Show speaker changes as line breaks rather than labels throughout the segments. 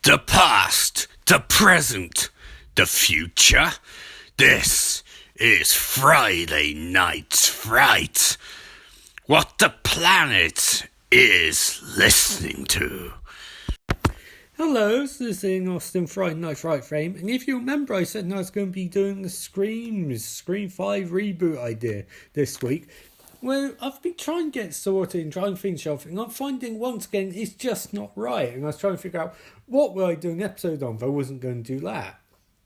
The past, the present, the future. This is Friday Night's Fright. What the planet is listening to.
Hello, this is in Austin Friday Night Fright Frame, and if you remember I said I was going to be doing the Scream 5 reboot idea this week. Well, I've been trying to get sorted and trying to finish off, and I'm finding once again it's just not right, and I was trying to figure out what would I do an episode on if I wasn't going to do that.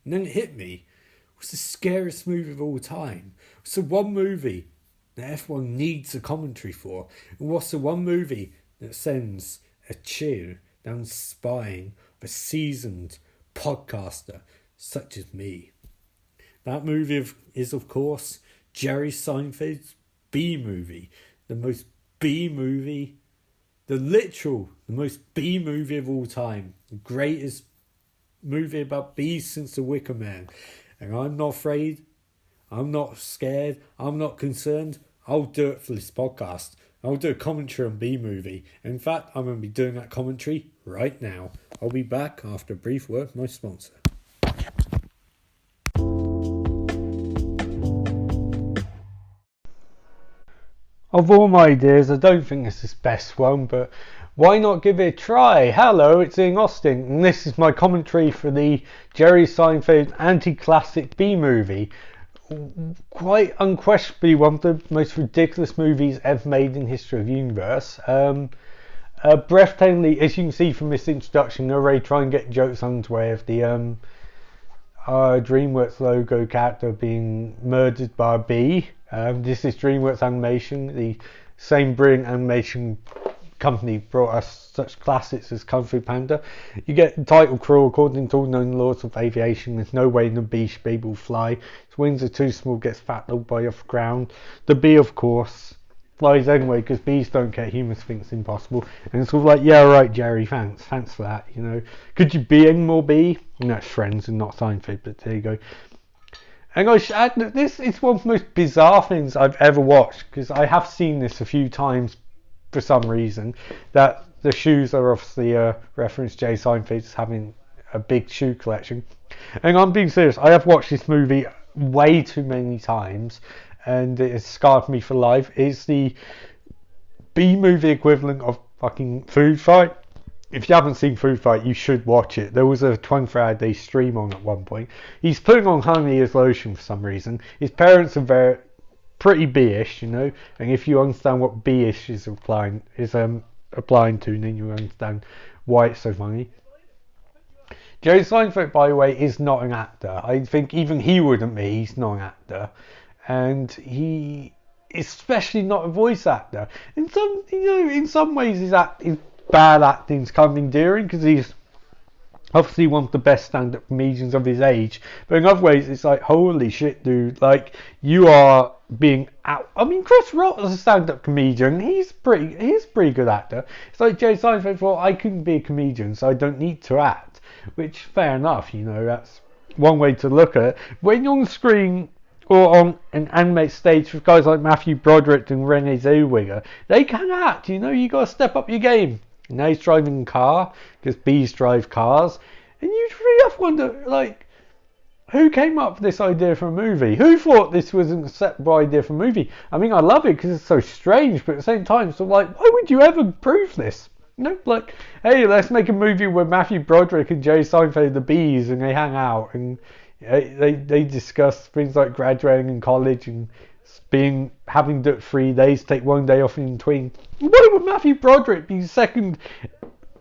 And then it hit me. What's the scariest movie of all time? What's the one movie that everyone needs a commentary for? And what's the one movie that sends a chill down the spine of a seasoned podcaster such as me? That movie is, of course, Jerry Seinfeld's B-movie. The most B-movie, the most B-movie of all time. The greatest movie about bees since The Wicker Man. And I'm not afraid, I'm not scared, I'm not concerned. I'll do it for this podcast. I'll do a commentary on B-movie. In fact, I'm going to be doing that commentary right now. I'll be back after a brief word from my sponsor. Of all my ideas, I don't think this is the best one, but why not give it a try? Hello, it's Ian Austin, and this is my commentary for the Jerry Seinfeld anti-classic B-movie. Quite unquestionably one of the most ridiculous movies ever made in the history of the universe. Breathtakingly, as you can see from this introduction, they're already trying to get jokes on the way of the DreamWorks logo character being murdered by a bee. This is DreamWorks Animation, the same brilliant animation company brought us such classics as Kung Fu Panda. You get the title crawl. According to all known laws of aviation, there's no way the bee should be able to fly. Its wings are too small, gets fattened by off the ground. The bee, of course, flies anyway because bees don't care. Humans think it's impossible. And it's sort of like, yeah, right, Jerry, thanks for that. You know, could you be any more bee? And that's Friends and not Seinfeld, but there you go. And I should add that this is one of the most bizarre things I've ever watched, because I have seen this a few times for some reason. That the shoes are obviously a reference Jerry Seinfeld's having a big shoe collection. And I'm being serious, I have watched this movie way too many times, and it has scarred me for life. It's the B-movie equivalent of fucking Food Fight. If you haven't seen Food Fight, you should watch it. There was a 24-hour-day stream on at one point. He's putting on honey as lotion for some reason. His parents are pretty B-ish, you know. And if you understand what B-ish is applying to, then you understand why it's so funny. Jerry Seinfeld, by the way, is not an actor. I think even he wouldn't be. He's not an actor, and he especially not a voice actor. In some ways, his bad acting's kind of endearing because he's obviously one of the best stand-up comedians of his age, but in other ways it's like, holy shit, dude, like, you are being out. I mean, Chris Rock is a stand-up comedian. He's a pretty good actor. It's like Jerry Seinfeld thought, I couldn't be a comedian, so I don't need to act, which, fair enough, you know, that's one way to look at it. When you're on the screen or on an animated stage with guys like Matthew Broderick and Renee Zellweger, they can act, you know. You got to step up your game. Now he's driving a car because bees drive cars, and you really have to wonder, like, who came up with this idea for a movie? Who thought this was an acceptable idea for a movie? I mean, I love it because it's so strange, but at the same time, it's sort of like, why would you ever prove this? You know, like, hey, let's make a movie where Matthew Broderick and Jerry Seinfeld are the bees, and they hang out, and they discuss things like graduating in college and having to do it 3 days, take 1 day off in between. Why would Matthew Broderick be the second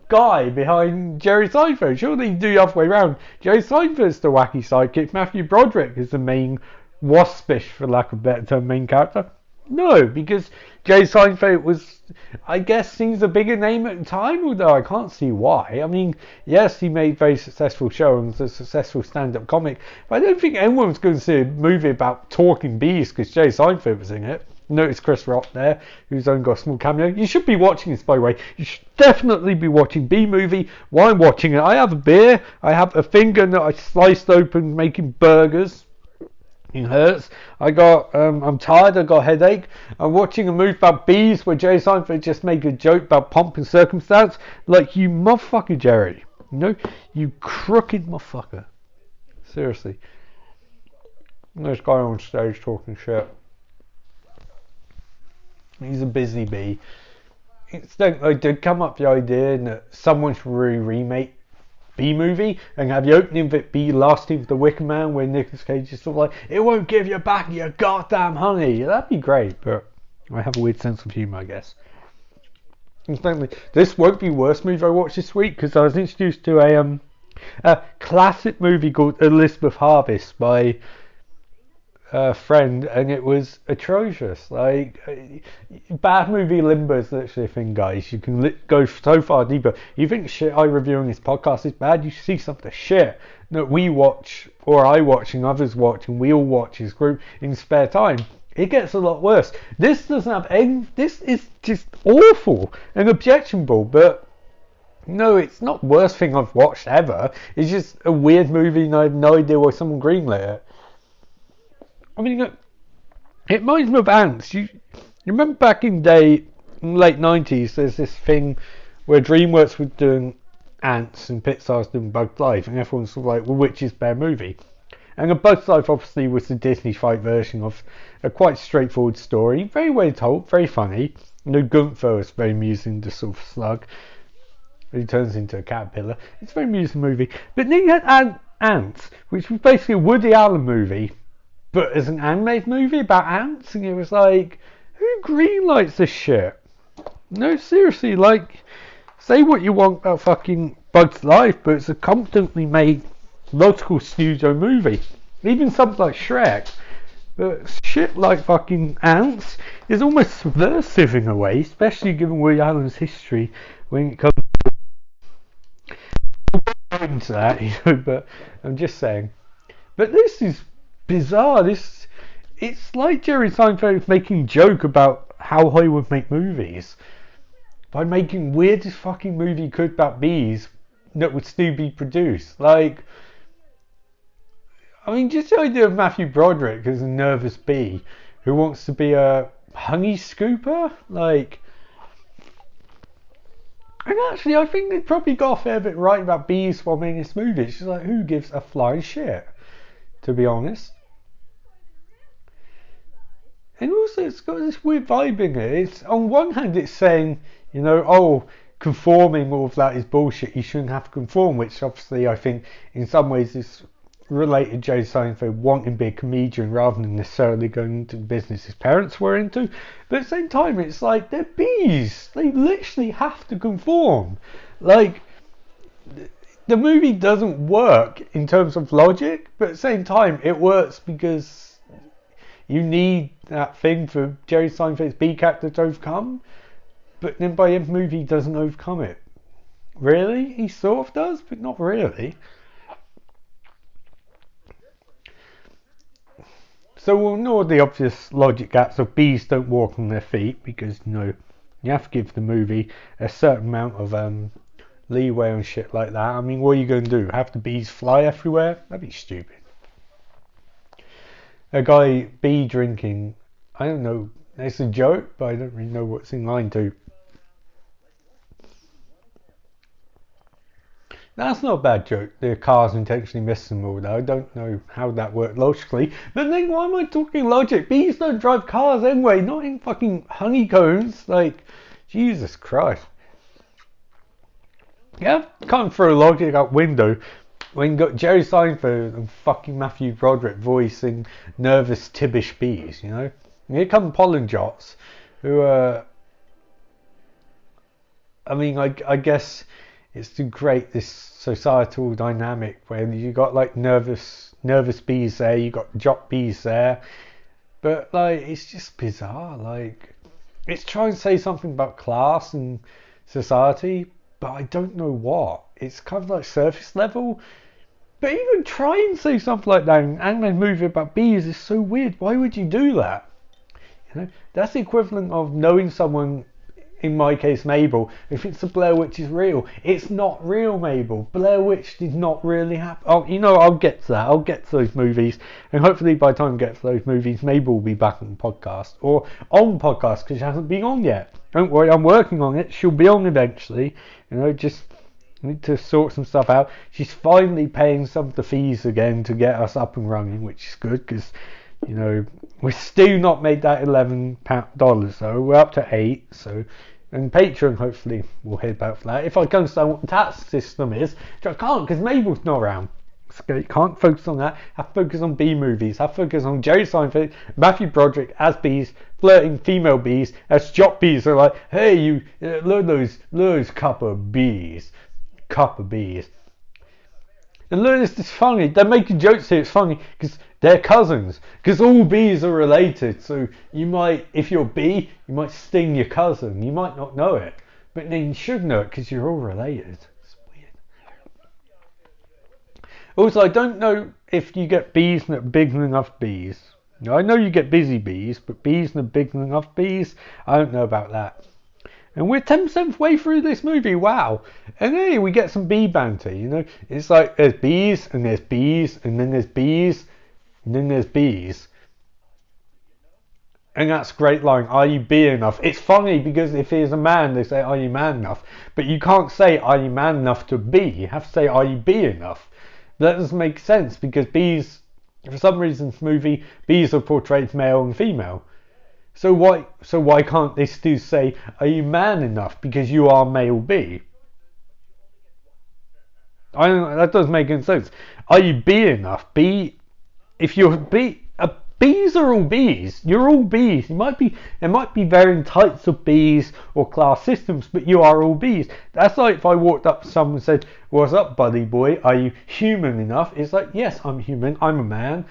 guy behind Jerry Seinfeld? Surely you do the other way around. Jerry Seinfeld's the wacky sidekick. Matthew Broderick is the main waspish, for lack of a better term, main character. No, because Jerry Seinfeld was, I guess, seems a bigger name at the time, although I can't see why. I mean, yes, he made very successful show and was a successful stand-up comic, but I don't think anyone was going to see a movie about talking bees because Jerry Seinfeld was in it. Notice Chris Rock there, who's only got a small cameo. You should be watching this, by the way. You should definitely be watching B-movie. While I'm watching it, I have a beer, I have a finger that I sliced open making burgers. It hurts. I'm tired. I got a headache. I'm watching a movie about bees where Jerry Seinfeld just made a joke about pomp and circumstance. Like, you motherfucker, Jerry. No, you crooked motherfucker. Seriously. This guy on stage talking shit. He's a busy bee. I did come up with the idea that someone should remake B movie and have the opening of it be Last of the Wicker Man, where Nicolas Cage is sort of like, it won't give you back your goddamn honey. That'd be great, but I have a weird sense of humour, I guess. Incidentally, this won't be the worst movie I watched this week, because I was introduced to a classic movie called Elizabeth Harvest by a friend, and it was atrocious. Like, bad movie limbo is literally a thing, guys. You can go so far deeper. You think shit I review on this podcast is bad, you see some of the shit that we watch, or I watch and others watch, and we all watch as group in spare time. It gets a lot worse. This doesn't have any, this is just awful and objectionable, but no, it's not the worst thing I've watched ever. It's just a weird movie and I have no idea why someone greenlit it. I mean, it reminds me of Ants. You remember back in the day, in the late 90s, there's this thing where DreamWorks were doing Ants and Pixar was doing Bugs Life, and everyone's sort of like, well, which is their movie? And A Bug's Life obviously was the Disney fight version of a quite straightforward story, very well told, very funny. Gunther is very amusing, the sort of slug. He turns into a caterpillar. It's a very amusing movie. But then you had Ants, which was basically a Woody Allen movie, but as an animated movie about ants, and it was like, who greenlights this shit? No, seriously, like, say what you want about fucking Bug's Life, but it's a competently made logical studio movie. Even something like Shrek. But shit like fucking Ants is almost subversive in a way, especially given Woody Allen's history when it comes into that, but I'm just saying. But this is bizarre. It's like Jerry Seinfeld making joke about how Hollywood make movies by making weirdest fucking movie could about bees that would still be produced. Like, I mean, just the idea of Matthew Broderick as a nervous bee who wants to be a honey scooper, like. And actually, I think they probably got a fair bit right about bees while making this movie. It's just like, who gives a flying shit, to be honest. And also, it's got this weird vibe in it. It's, on one hand, it's saying, conforming, all of that is bullshit. You shouldn't have to conform, which obviously I think in some ways is related to Jerry Seinfeld wanting to be a comedian rather than necessarily going into the business his parents were into. But at the same time, it's like, they're bees. They literally have to conform. Like, the movie doesn't work in terms of logic, but at the same time, it works because you need that thing for Jerry Seinfeld's bee character to overcome. But then by the end of the movie, he doesn't overcome it. Really? He sort of does, but not really. So we'll ignore the obvious logic gaps of bees don't walk on their feet, because you have to give the movie a certain amount of leeway and shit like that. I mean, what are you going to do? Have the bees fly everywhere? That'd be stupid. A guy bee drinking, I don't know, it's a joke, but I don't really know what's in line to. That's not a bad joke. The cars intentionally miss them all, though. I don't know how that worked logically. But then why am I talking logic? Bees don't drive cars anyway, not in fucking honeycombs. Like, Jesus Christ. Yeah, can't throw logic out window when you got Jerry Seinfeld and fucking Matthew Broderick voicing nervous Tibbish bees, And here come pollen jots, who are... I mean, I guess... it's to create this societal dynamic where you got like nervous bees there, you got jock bees there, but like it's just bizarre. Like, it's trying to say something about class and society, but I don't know what. It's kind of like surface level. But even try and say something like that in an anime movie about bees is so weird. Why would you do that? That's the equivalent of knowing someone. In my case, Mabel, if it's the Blair Witch is real, it's not real, Mabel. Blair Witch did not really happen. Oh, I'll get to that. I'll get to those movies. And hopefully by the time I get to those movies, Mabel will be back on the podcast. Or on podcast, because she hasn't been on yet. Don't worry, I'm working on it. She'll be on eventually. Just We need to sort some stuff out. She's finally paying some of the fees again to get us up and running, which is good because, you know, we're still not made that $11, so we're up to 8. So, and Patreon hopefully will head back for that. If I can understand what the tax system is, which I can't because Mabel's not around. So can't focus on that. Have to focus on B movies. Have to focus on Jerry Seinfeld, Matthew Broderick as bees, flirting female bees, as jock bees are like, hey, you, look those couple of bees. And look, this is funny. They're making jokes here. It's funny because they're cousins. Because all bees are related. So you might, if you're a bee, you might sting your cousin. You might not know it, but then you should know it because you're all related. It's weird. Also, I don't know if you get bees that are big enough bees. Now, I know you get busy bees, but bees that are big enough bees, I don't know about that. And we're 10% way through this movie, wow. And hey, we get some bee banter, you know. It's like there's bees, and there's bees, and then there's bees, and then there's bees. And that's a great line, are you bee enough? It's funny because if he's a man, they say, are you man enough? But you can't say, are you man enough to bee? You have to say, are you bee enough? That doesn't make sense because bees, for some reason in this movie, bees are portrayed male and female. So why can't they still say, are you man enough because you are male bee? I don't know, that doesn't make any sense. Are you bee enough? Bee, if you're bee, bees are all bees. You're all bees. There might be varying types of bees or class systems, but you are all bees. That's like if I walked up to someone and said, what's up, buddy boy? Are you human enough? It's like, yes, I'm human. I'm a man,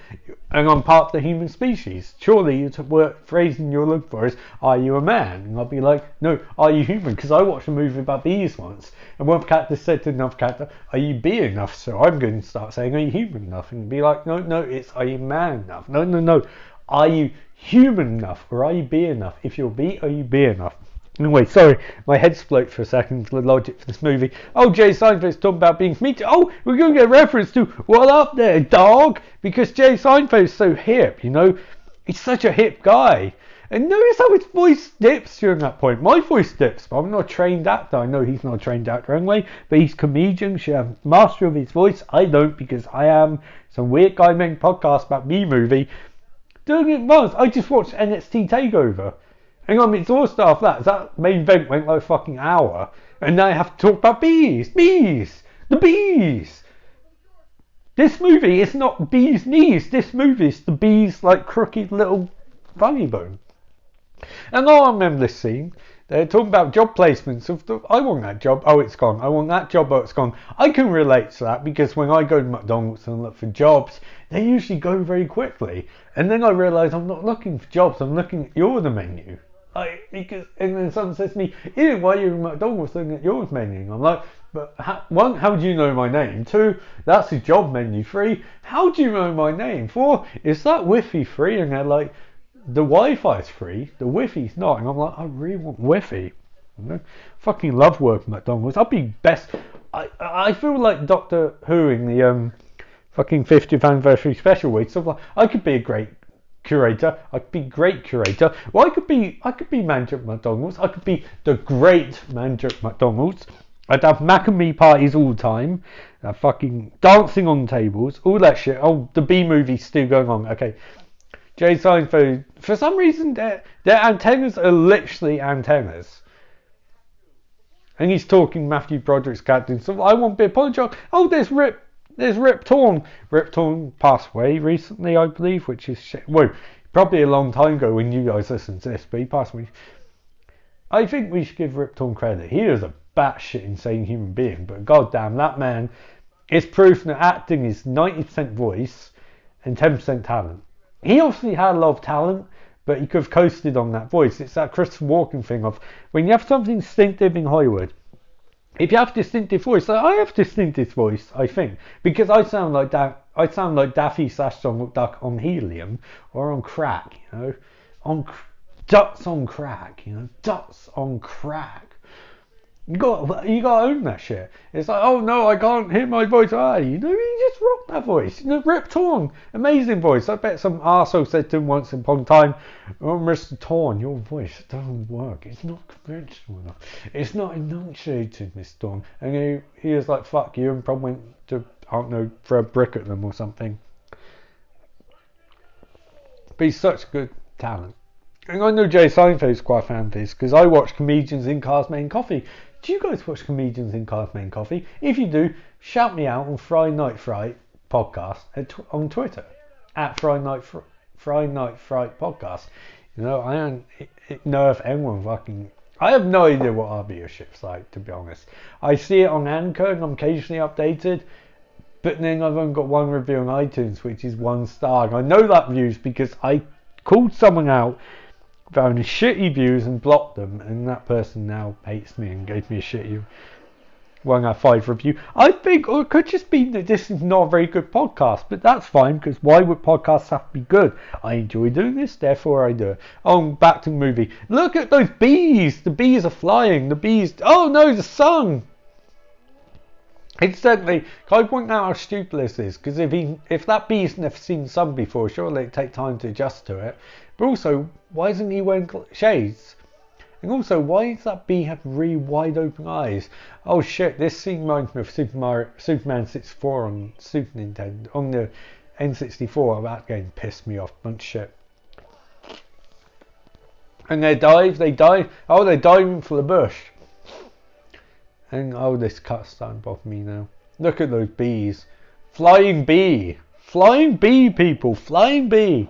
and I'm part of the human species. Surely the phrasing you're looking for is, are you a man? And I'll be like, no, are you human? Because I watched a movie about bees once, and one character said to another character, are you bee enough? So I'm going to start saying, are you human enough? And be like, no, it's, are you man enough? No. Are you human enough or are you bee enough? If you're bee, are you bee enough? Anyway, sorry, my head exploded for a second. The logic for this movie. Oh, Jerry Seinfeld's talking about being comedic. Oh, we're going to get a reference to what up there, dog? Because Jerry Seinfeld's so hip, you know. He's such a hip guy. And notice how his voice dips during that point. My voice dips, but I'm not a trained actor. I know he's not a trained actor anyway, but he's a comedian. Should have mastery of his voice. I don't because I am some weird guy making podcast about me movie. Doing it once, I just watched NXT TakeOver. And I'm exhausted after that. That main event went like a fucking hour. And now I have to talk about bees. The bees. This movie is not bees knees. This movie is the bees like crooked little funny bone. And I remember this scene. They're talking about job placements. I want that job. Oh, it's gone. I want that job. Oh, it's gone. I can relate to that because when I go to McDonald's and look for jobs, they usually go very quickly. And then I realise I'm not looking for jobs. I'm looking at your menu. And then someone says to me, Ian, why are you in McDonald's looking at yours menu? And I'm like, but one, how do you know my name? 2, that's the job menu. 3, how do you know my name? 4, is that Wi-Fi free? And they're like, the Wi-Fi's free, the Wi-Fi's not. And I'm like, I really want Wi-Fi. You know? Fucking love working at McDonald's. I'd be best. I feel like Doctor Who in the fucking 50th anniversary special week. So like, I could be a great curator. I could be great curator. Well, I could be manager at McDonald's. I could be the great manager at McDonald's. I'd have mac and me parties all the time. Fucking dancing on tables, all that shit. Oh, the B movie's still going on. Okay. Jerry Seinfeld, for some reason, their antennas are literally antennas. And he's talking Matthew Broderick's character. So I want to be apologised. Oh, there's Rip Torn. Rip Torn passed away recently, I believe, which is shit. Well, probably a long time ago when you guys listened to this, but he passed away. I think we should give Rip Torn credit. He is a batshit insane human being, but goddamn, that man is proof that acting is 90% voice and 10% talent. He obviously had a lot of talent, but he could have coasted on that voice. It's that Christopher Walken thing of when you have something distinctive in Hollywood. If you have a distinctive voice, like I have a distinctive voice, I think, because I sound like Daffy / Donald Duck on helium or on crack, you know, Ducks on crack, you know, Ducks on crack. You got to own that shit. It's like, oh no, I can't hear my voice. Ah, you know, you just rock that voice. You know, Rip Torn, amazing voice. I bet some arsehole said to him once upon a time, "Oh, Mr. Torn, your voice doesn't work. It's not conventional enough. It's not enunciated, Mr. Torn." And he was like, "Fuck you," and probably went to, I don't know, throw a brick at them or something. But he's such good talent. And I know Jerry Seinfeld is quite a fan of this because I watch Comedians in Cars Making Coffee. Do you guys watch Comedians in Cars Making Coffee? If you do, shout me out on Friday Night Fright Podcast on Twitter at Friday Night Fright Podcast. You know, I don't know if anyone fucking. I have no idea what our viewership's like, to be honest. I see it on Anchor and I'm occasionally updated, but then I've only got one review on iTunes, which is 1 star. And I know that views because I called someone out for having shitty views and blocked them, and that person now hates me and gave me a shitty 1 out of 5 review. I think it could just be that this is not a very good podcast, but that's fine because why would podcasts have to be good? I enjoy doing this, therefore I do it. Oh, back to the movie. Look at those bees. The bees are flying. The bees. Oh no, the sun. Incidentally, can I point out how stupid this is? Because if that bee's never seen the sun before, surely it'd take time to adjust to it. But also, why isn't he wearing shades? And also, why does that bee have really wide open eyes? Oh shit, this scene reminds me of Superman 64 on Super Nintendo, on the N64. That game pissed me off, bunch of shit. And they dive. Oh, they're diving for the bush. And oh, this cut's starting to bother me now. Look at those bees. Flying bee. Flying bee, people. Flying bee.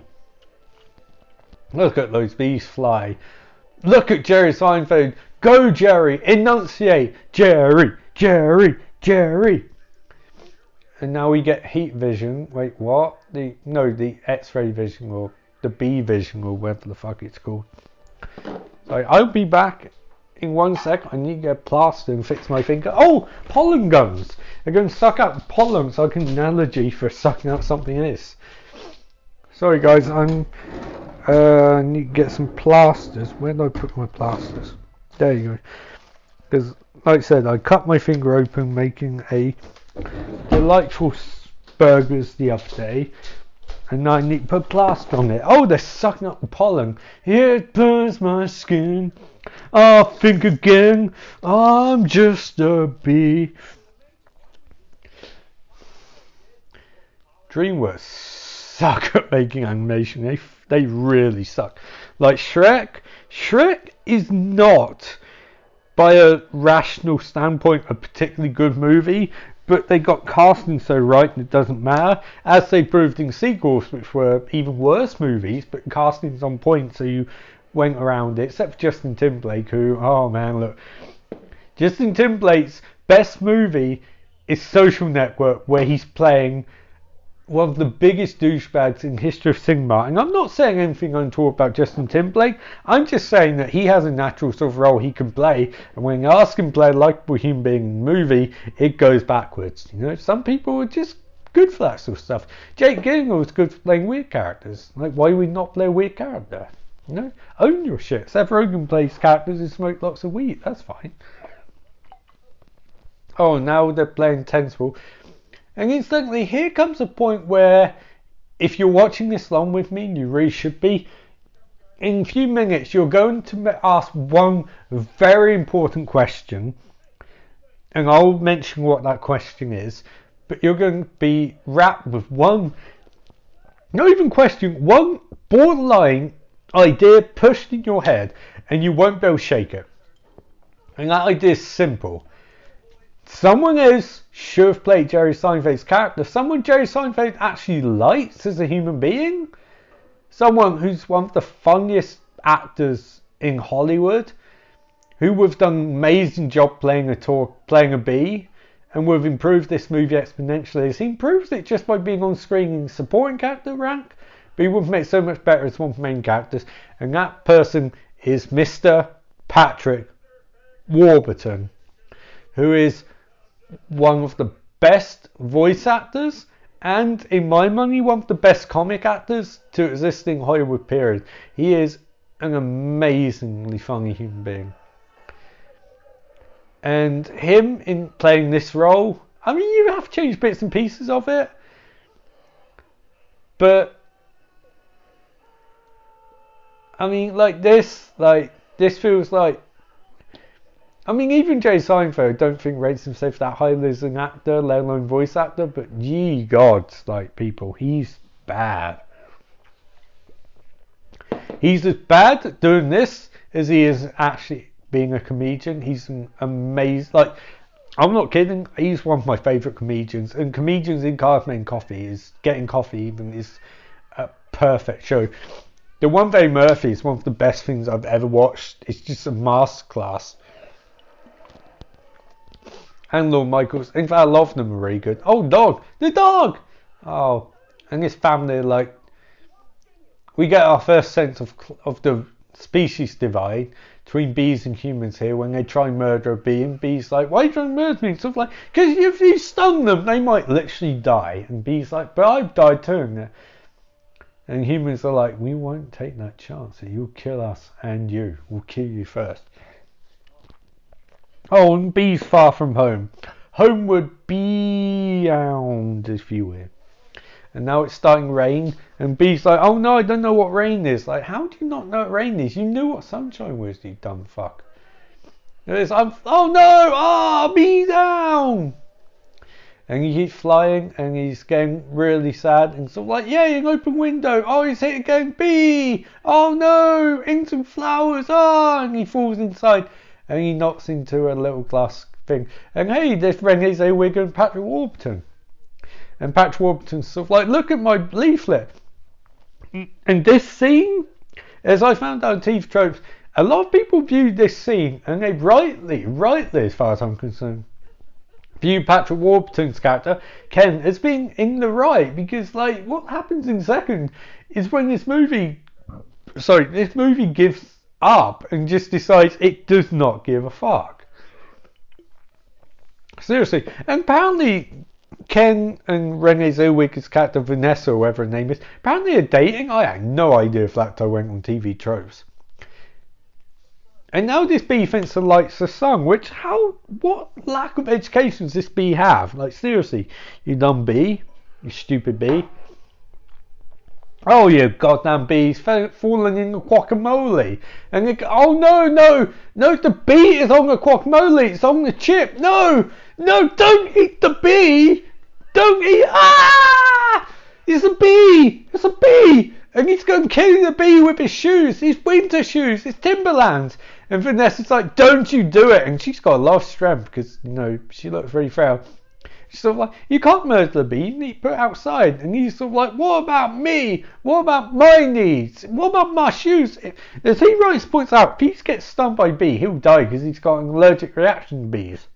Look at those bees fly. Look at Jerry Seinfeld. Go, Jerry. Enunciate. Jerry. Jerry. Jerry. And now we get heat vision. Wait, what? The X-ray vision or the B vision or whatever the fuck it's called. So I'll be back in 1 sec. I need to get a plaster and fix my finger. Oh, pollen guns. They're going to suck out pollen, so I can analogy for sucking out something else. Sorry guys, I need to get some plasters. Where did I put my plasters? There you go. Because, like I said, I cut my finger open making a delightful burgers the other day. And now I need to put plaster on it. Oh, they're sucking up the pollen. It burns my skin. I think again, I'm just a bee. DreamWorks suck at making animation. They really suck. Like Shrek is not, by a rational standpoint, a particularly good movie, but they got casting so right and it doesn't matter, as they proved in sequels, which were even worse movies, but casting's on point, so you went around it, except for Justin Timberlake, who, oh man, look, Justin Timberlake's best movie is Social Network, where he's playing one of the biggest douchebags in history of cinema. And I'm not saying anything untoward about Justin Timberlake. I'm just saying that he has a natural sort of role he can play, and when you ask him to play a likable human being in a movie, it goes backwards. You know, some people are just good for that sort of stuff. Jake Gyllenhaal was good for playing weird characters. Like, why would we not play a weird character? You know, own your shit. Seth Rogen plays characters who smoke lots of weed. That's fine. Oh, now they're playing Tensible. And instantly, here comes a point where, if you're watching this long with me, and you really should be, in a few minutes, you're going to ask one very important question. And I'll mention what that question is. But you're going to be wrapped with one, not even question, one borderline idea pushed in your head, and you won't be able to shake it. And that idea is simple. Someone else should have played Jerry Seinfeld's character. Someone Jerry Seinfeld actually likes as a human being. Someone who's one of the funniest actors in Hollywood. Who would have done an amazing job playing a bee. And would have improved this movie exponentially. He improves it just by being on screen in supporting character rank. But he would have made it so much better as one of the main characters. And that person is Mr. Patrick Warburton. Who is one of the best voice actors, and in my money, one of the best comic actors to exist in Hollywood period. He is an amazingly funny human being. And him in playing this role, I mean, you have changed bits and pieces of it, but I mean, this feels like, I mean, even Jerry Seinfeld don't think rates himself that highly as an actor, let alone voice actor, but ye gods, people, he's bad. He's as bad at doing this as he is actually being a comedian. He's an amazing, I'm not kidding, he's one of my favourite comedians, and comedians in Cars Men Coffee is Getting Coffee even is a perfect show. The One Day Murphy is one of the best things I've ever watched. It's just a masterclass. And Lorne Michaels. In fact, a lot of them are really good. Oh, the dog! Oh, and his family, we get our first sense of the species divide between bees and humans here when they try and murder a bee, and bees like, why are you trying to murder me? And stuff because if you stung them, they might literally die. And bees like, but I've died too. And humans are like, we won't take that chance. You'll kill us, and we'll kill you first. Oh, and bees far from home. Homeward bound, if you will. And now it's starting to rain, and bees like, oh no, I don't know what rain is. How do you not know what rain is? You knew what sunshine was, you dumb fuck. And it's, oh no, bee down. And he keeps flying, and he's getting really sad, and yay, an open window. Oh, he's hit again, bee. Oh no, into flowers. And he falls inside, and he knocks into a little glass thing. And hey, there's Renee Zellweger and Patrick Warburton. And Patrick Warburton's look at my leaflet. And this scene, as I found out on TV Tropes, a lot of people view this scene, and they rightly, as far as I'm concerned, view Patrick Warburton's character, Ken, as being in the right, because what happens in second is when this movie gives up and just decides it does not give a fuck. Seriously. And apparently Ken and Renee Zellweger's character Vanessa, or whatever her name is, apparently are dating. I had no idea if that went on TV Tropes. And now this bee thinks the lights are sung, what lack of education does this bee have? Seriously, you dumb bee, you stupid bee. Oh, you goddamn bees falling in the guacamole. And they go, oh no, the bee is on the guacamole, it's on the chip. No, don't eat the bee. Don't eat, it's a bee. And he's going to kill the bee with his shoes, his winter shoes, his Timberlands. And Vanessa's like, don't you do it. And she's got a lot of strength because, she looks very frail. She's you can't murder the bee, you need to put it outside. And he's what about me? What about my needs? What about my shoes? As he rightly points out, if he gets stung by a bee, he'll die because he's got an allergic reaction to bees.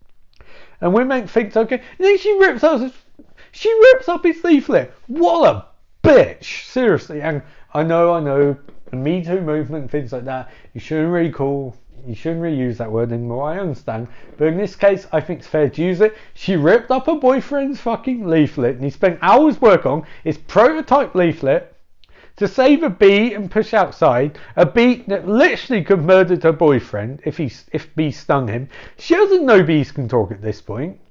And we're meant to think, okay. And then she rips up his leaflet. What a bitch, seriously. And I know, the Me Too movement and things like that, you shouldn't really use that word anymore, I understand, but in this case I think it's fair to use it. She ripped up her boyfriend's fucking leaflet, and he spent hours work on his prototype leaflet to save a bee and push outside, a bee that literally could have murdered her boyfriend if bees stung him. She doesn't know bees can talk at this point.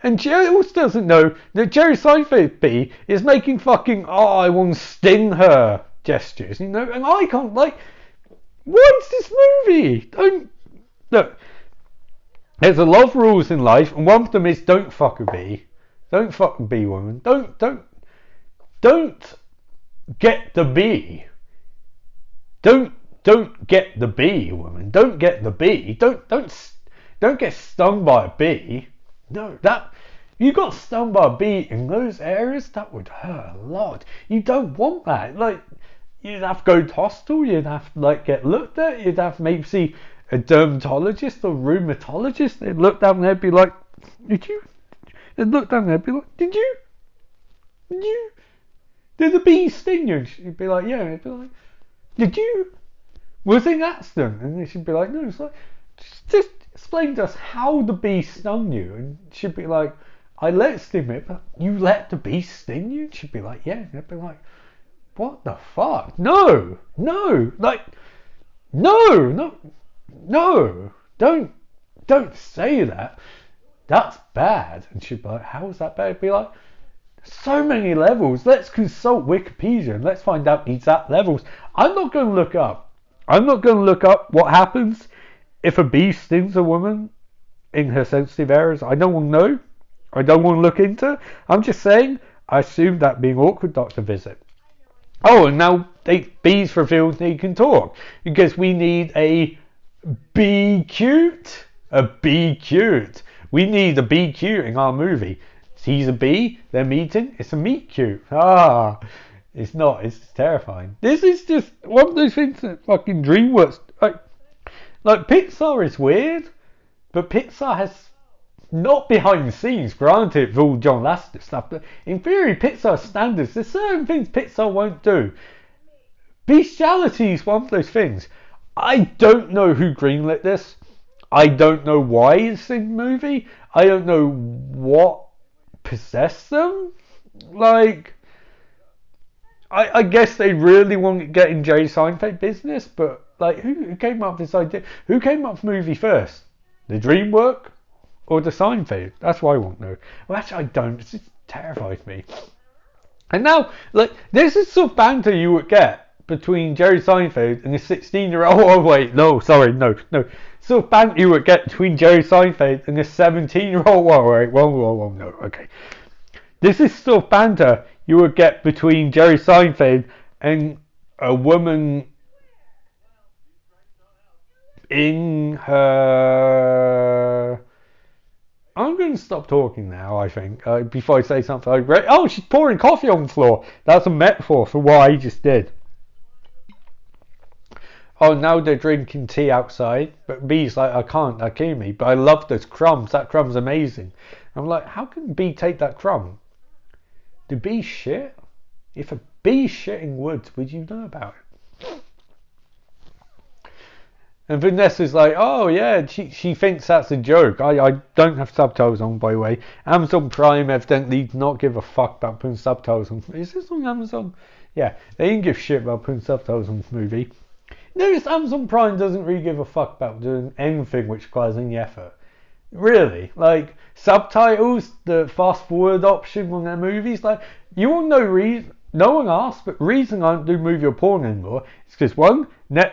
And she also doesn't know that Jerry Seinfeld bee is making fucking, I want to sting her gestures, and I can't, what's this movie? Look, there's a lot of rules in life, and one of them is don't fuck a bee. Don't fuck a bee woman. Don't get the bee. Don't get the bee woman. Don't get the bee. Don't get stung by a bee. No, you got stung by a bee in those areas, that would hurt a lot. You don't want that. You'd have to go to hospital, you'd have to get looked at, you'd have to maybe see a dermatologist or rheumatologist. They'd look down there and be like, did you? They'd look down there and be like, did you? Did the bee sting you? And she'd be like, yeah. And they'd be like, did you? Was it an accident? And then she'd be like, no. It's just explain to us how the bee stung you. And she'd be like, I let it sting me, but you let the bee sting you? And she'd be like, yeah. And they'd be like, what the fuck? No, don't don't say that. That's bad. And she'd be like, how is that bad? I'd be like, so many levels. Let's consult Wikipedia and let's find out the exact levels. I'm not going to look up. I'm not going to look up what happens if a bee stings a woman in her sensitive areas. I don't want to know. I don't want to look into. I'm just saying, I assume that being awkward doctor visit. Oh, and now bees revealed they can talk because we need a bee cute. A bee cute. We need a bee cute in our movie. He's a bee, they're meeting, it's a meet cute. It's not, it's terrifying. This is just one of those things that fucking DreamWorks, like Pixar is weird, but Pixar has, not behind the scenes, granted it's all John Lasseter stuff, but in theory Pixar standards, there's certain things Pixar won't do. Bestiality is one of those things. I don't know who greenlit this. I don't know why it's in the movie. I don't know what possess them. Like, I guess they really want to get in Jerry Seinfeld business, but like, who came up with this idea? Who came up with the movie first? The DreamWorks or the Seinfeld? That's what I want to know. Well, actually, I don't. It just terrifies me. And now, like, this is sort of banter you would get between Jerry Seinfeld and a 16-year-old. Oh, wait, no, sorry, no. Sort of banter you would get between Jerry Seinfeld and a 17-year-old. Whoa, no, okay. This is sort of banter you would get between Jerry Seinfeld and a woman in her... I'm going to stop talking now, I think, before I say something like, oh, she's pouring coffee on the floor. That's a metaphor for what I just did. Oh, now they're drinking tea outside, but B's like, I can't, that kill me. But I love those crumbs. That crumb's amazing. I'm like, how can B take that crumb? Do bees shit? If a bee shit in woods, would you know about it? And Vanessa's like, oh yeah, she thinks that's a joke. I don't have subtitles on, by the way. Amazon Prime evidently do not give a fuck about putting subtitles on. Is this on Amazon? Yeah, they didn't give shit about putting subtitles on this movie. Notice Amazon Prime doesn't really give a fuck about doing anything which requires any effort. Really, like subtitles, the fast forward option on their movies, like you want no reason. No one asked, but the reason I don't do movie or porn anymore is because one,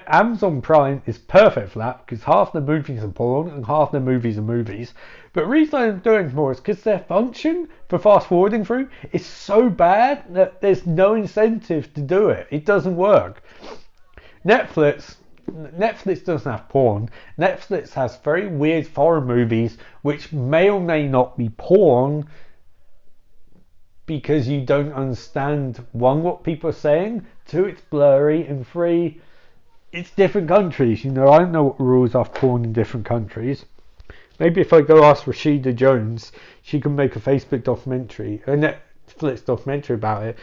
Amazon Prime is perfect for that because half the movies are porn and half the movies are movies. But the reason I don't do it anymore is because their function for fast forwarding through is so bad that there's no incentive to do it. It doesn't work. Netflix doesn't have porn. Netflix has very weird foreign movies which may or may not be porn because you don't understand, one, what people are saying, two, it's blurry, and three, it's different countries. You know, I don't know what the rules are for porn in different countries. Maybe if I go ask Rashida Jones, she can make a Facebook documentary, a Netflix documentary about it,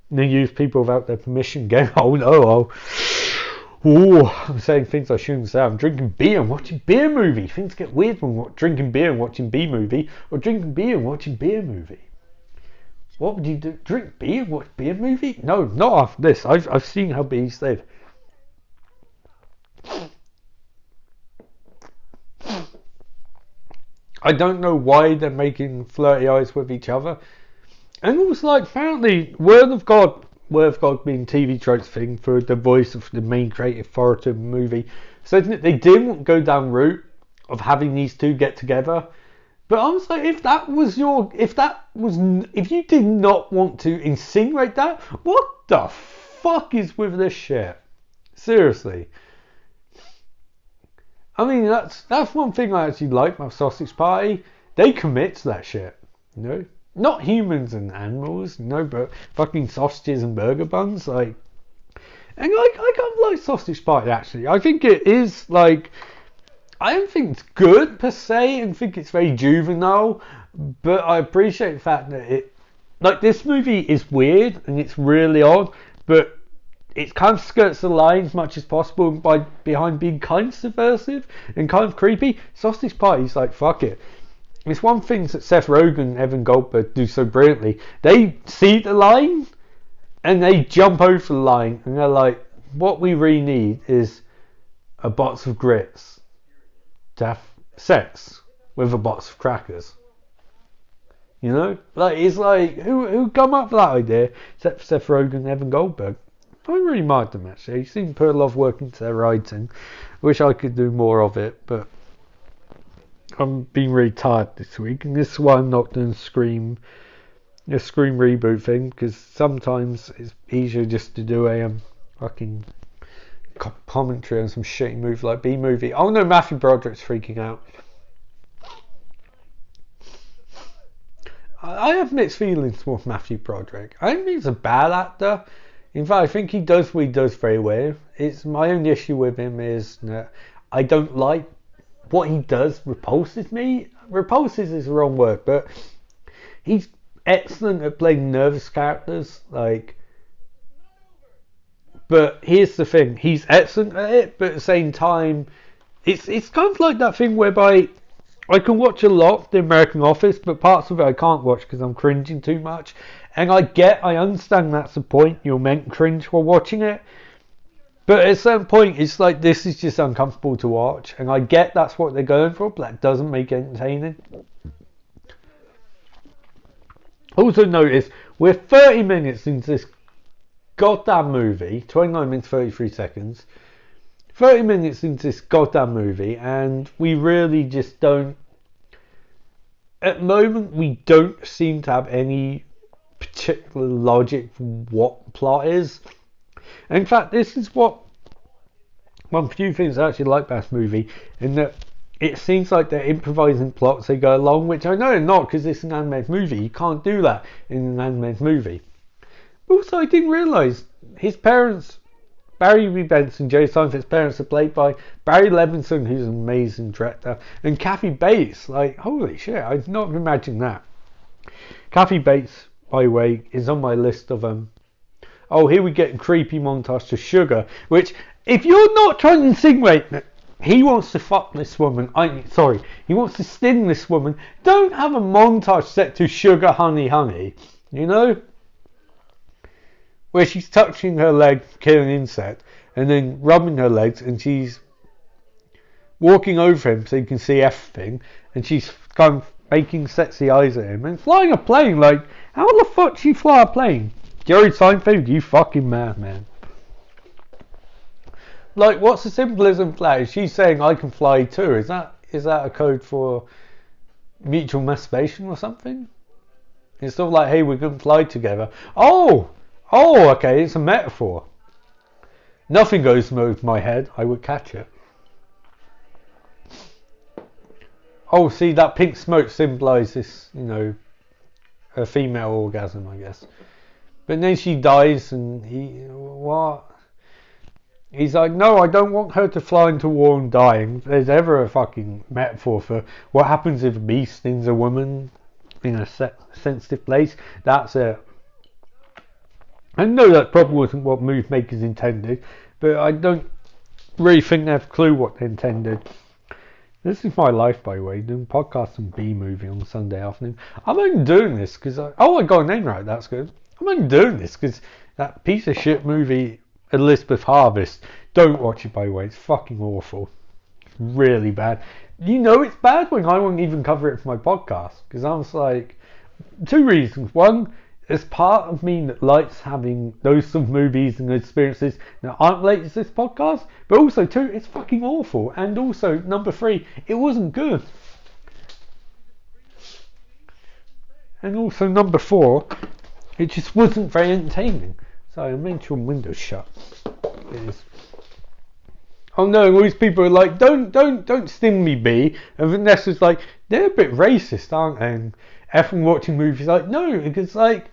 and then use people without their permission going, oh no, I'm saying things I shouldn't say. I'm drinking beer and watching beer movie. Things get weird when we're drinking beer and watching B movie, or drinking beer and watching beer movie. What would you do? Drink beer? Watch beer movie? No, not after this. I've seen how bees live. I don't know why they're making flirty eyes with each other. And also, like, apparently, Word of God being TV tropes thing for the voice of the main creative authority of the movie, said that they didn't go down the route of having these two get together. But I was like, if you did not want to insinuate that, what the fuck is with this shit? Seriously. I mean, that's one thing I actually like about Sausage Party. They commit to that shit, you know? Not humans and animals, you know, but fucking sausages and burger buns, like. And like, I kind of like Sausage Party, actually. I think it is, like, I don't think it's good per se, and think it's very juvenile, but I appreciate the fact that like, this movie is weird and it's really odd, but it kind of skirts the line as much as possible behind being kind of subversive and kind of creepy. Sausage Party's like, fuck it. It's one thing that Seth Rogen and Evan Goldberg do so brilliantly. They see the line and they jump over the line and they're like, what we really need is a box of grits to have sex with a box of crackers. You know, like it's like who come up with that idea except for Seth Rogen and Evan Goldberg. I really admired them actually. They seem to put a lot of work into their writing. Wish I could do more of it, but I'm being really tired this week, and this is why I'm not doing a Scream reboot thing, because sometimes it's easier just to do a fucking commentary on some shitty movie like B-movie. Oh no, Matthew Broderick's freaking out. I have mixed feelings towards Matthew Broderick. I don't think he's a bad actor. In fact, I think he does what he does very well. It's my only issue with him is that I don't like what he does. Repulses me. Repulses is the wrong word, but he's excellent at playing nervous characters. But here's the thing: he's excellent at it, but at the same time, it's kind of like that thing whereby I can watch a lot of The American Office, but parts of it I can't watch because I'm cringing too much. And I understand that's the point. You're meant to cringe while watching it. But at a certain point, it's like, this is just uncomfortable to watch. And I get that's what they're going for, but that doesn't make it entertaining. Also notice, we're 30 minutes into this goddamn movie. 29 minutes, 33 seconds. 30 minutes into this goddamn movie, and we really just don't... At the moment, we don't seem to have any particular logic for what the plot is. In fact, this is what one of the few things I actually like about this movie, in that it seems like they're improvising plots as they go along, which I know they're not, because it's an animated movie. You can't do that in an animated movie. But also, I didn't realise his parents, Barry B. Benson, Jerry Seinfeld's parents, are played by Barry Levinson, who's an amazing director, and Kathy Bates. Like, holy shit, I did not imagine that. Kathy Bates, by the way, is on my list of oh, here we get a creepy montage to Sugar, which, if you're not trying to insinuate that he wants to fuck this woman, he wants to sting this woman, don't have a montage set to Sugar Honey Honey, you know? Where she's touching her leg, killing an insect, and then rubbing her legs, and she's walking over him so you can see everything, and she's kind of making sexy eyes at him, and flying a plane. Like, how the fuck she fly a plane? Jerry Seinfeld, you fucking mad man. Like, what's the symbolism for that? Is she saying I can fly too? Is that a code for mutual masturbation or something? It's sort of like, hey, we're going to fly together. Oh, okay, it's a metaphor. Nothing goes over my head. I would catch it. Oh, see, that pink smoke symbolises, you know, a female orgasm, I guess. But then she dies, and he's like, no, I don't want her to fly into war and die. And if there's ever a fucking metaphor for what happens if a bee stings a woman in a sensitive place, that's it. I know that probably wasn't what movie makers intended, but I don't really think they have a clue what they intended. This is my life, by the way, doing podcasts and B-movie on Sunday afternoon. I'm only doing this because I got a name right, that's good. I'm only doing this because that piece of shit movie, Elizabeth Harvest, don't watch it, by the way, it's fucking awful. It's really bad. You know it's bad when I won't even cover it for my podcast, because I was like, two reasons. One, it's part of me that likes having those sort of movies and experiences that aren't related to this podcast, but also two, it's fucking awful. And also, number three, it wasn't good. And also, number four, it just wasn't very entertaining. So I made sure my window's shut. It is. Oh no, all these people are like, don't sting me, B. And Vanessa's like, they're a bit racist, aren't they? And everyone watching movies like, no, because like,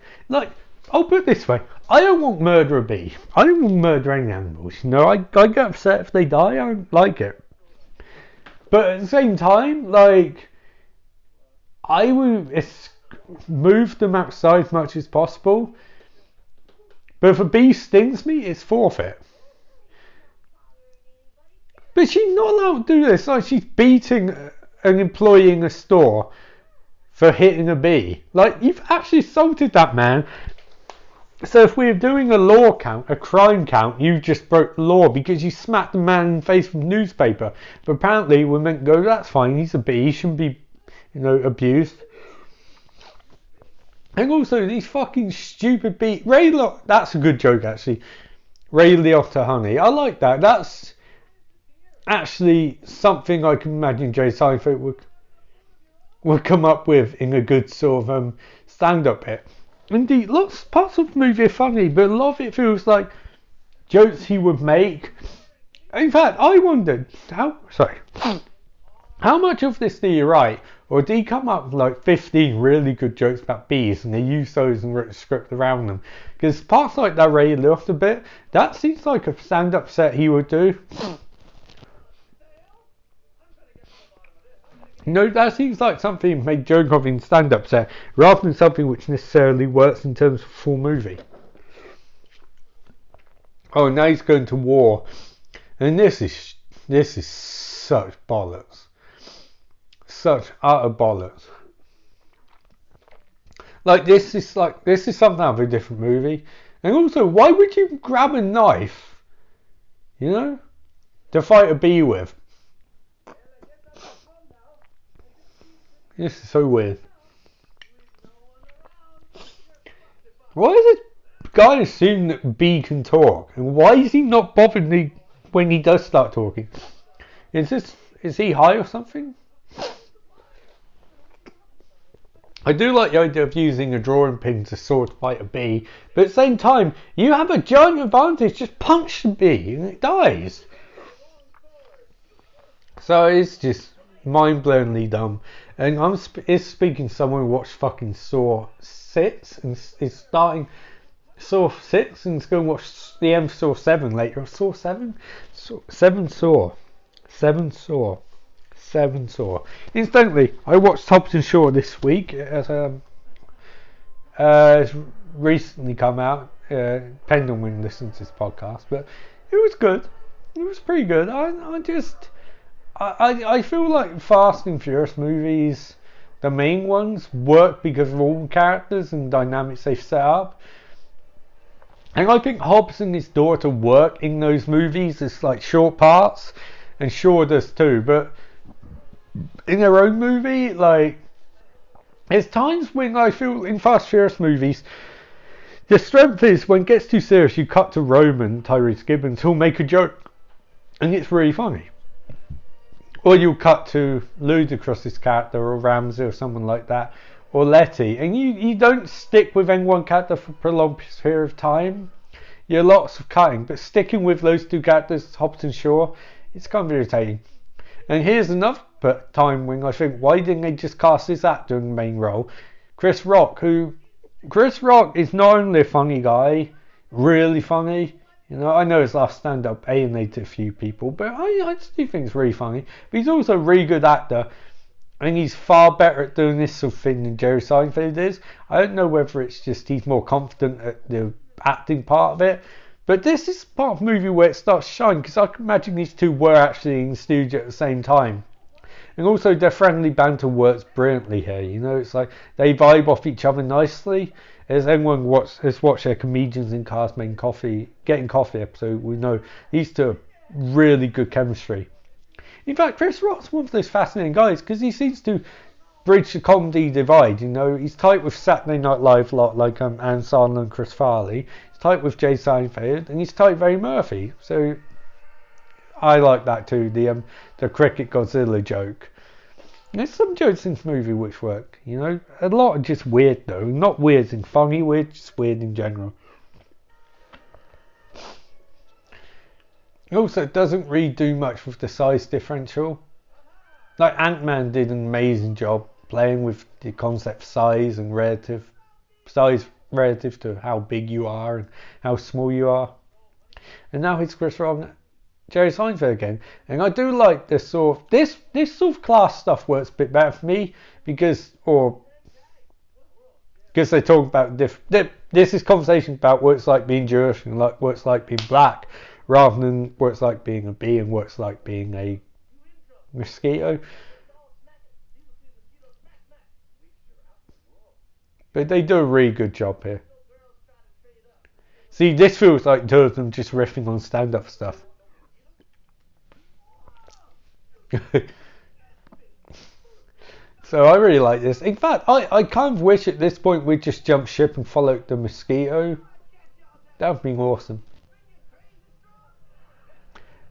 I'll put it this way, I don't want murder a bee. I don't want murder any animals. You know, I get upset if they die. I don't like it. But at the same time, like, I would move them outside as much as possible. But if a bee stings me, it's forfeit. But she's not allowed to do this. Like, she's beating an employee in a store for hitting a bee. Like, you've actually assaulted that man. So if we're doing a law count, a crime count, you just broke the law because you smacked the man in the face with a newspaper. But apparently we're meant to go, that's fine, he's a bee, he shouldn't be, abused. And also these fucking stupid bee, that's a good joke actually. Ray Liotta honey, I like that. That's actually something I can imagine Jerry Seinfeld would come up with in a good sort of stand-up bit. Indeed, lots parts of the movie are funny, but a lot of it feels like jokes he would make. In fact, I wondered how much of this did he write, or did he come up with like 15 really good jokes about bees and they used those and wrote a script around them? Because parts like that Ray Liotta bit, that seems like a stand-up set he would do. That seems like something made joke of in stand-up set, rather than something which necessarily works in terms of a full movie. Oh, now he's going to war, and this is such bollocks, such utter bollocks. This is something out of a different movie. And also, why would you grab a knife, to fight a bee with? This is so weird. Why is this guy assuming that bee can talk? And why is he not bothered when he does start talking? Is he high or something? I do like the idea of using a drawing pin to sword fight a bee, but at the same time, you have a giant advantage. Just punch the bee and it dies. So it's just mind-blowingly dumb. And it's speaking to someone who watched fucking Saw 6 and is starting Saw 6 and is going to watch the end of Saw 7 later. Saw 7? 7 Saw. Incidentally, I watched Hobbs & Shaw this week. It's recently come out, depending on when you listen to this podcast, but it was good. It was pretty good. I feel like Fast and Furious movies, the main ones, work because of all the characters and dynamics they've set up. And I think Hobbs and his daughter work in those movies as like short parts, and Shaw does too. But in their own movie, there's times when I feel in Fast and Furious movies, the strength is when it gets too serious, you cut to Roman, Tyrese Gibbons, who'll make a joke, and it's really funny. Or you'll cut to Ludacris's character, or Ramsey, or someone like that, or Letty, and you don't stick with any one character for a prolonged period of time. You're lots of cutting, but sticking with those two characters, Hobbs and Shaw, it's kind of irritating. And here's another time when I think, why didn't they just cast this actor in the main role? Chris Rock is not only a funny guy, really funny. I know his last stand-up alienated a few people, but I do think it's really funny. But he's also a really good actor, and he's far better at doing this sort of thing than Jerry Seinfeld is. I don't know whether it's just he's more confident at the acting part of it, but this is part of the movie where it starts shining, because I can imagine these two were actually in the studio at the same time. And also their friendly banter works brilliantly here. It's like they vibe off each other nicely. As anyone has watched their comedians in cars getting coffee episode, we know these two are really good chemistry. In fact, Chris Rock's one of those fascinating guys because he seems to bridge the comedy divide. He's tight with Saturday Night Live a lot, like Ann Sandler and Chris Farley. He's tight with Jay Seinfeld, and he's tight with Eddie Murphy. So I like that too. The cricket Godzilla joke. There's some jokes in this movie which work, A lot are just weird though. Not weird in funny, weird, just weird in general. Also, it doesn't really do much with the size differential. Like Ant-Man did an amazing job playing with the concept of size relative to how big you are and how small you are. And now it's Chris Rock, Jerry Seinfeld again, and I do like this sort of class stuff works a bit better for me because they talk about this is conversation about what it's like being Jewish and what it's like being black, rather than what it's like being a bee and what it's like being a mosquito. But they do a really good job here. See, this feels like two of them just riffing on stand-up stuff. So I really like this. In fact, I kind of wish at this point we'd just jump ship and follow the mosquito. That would be awesome.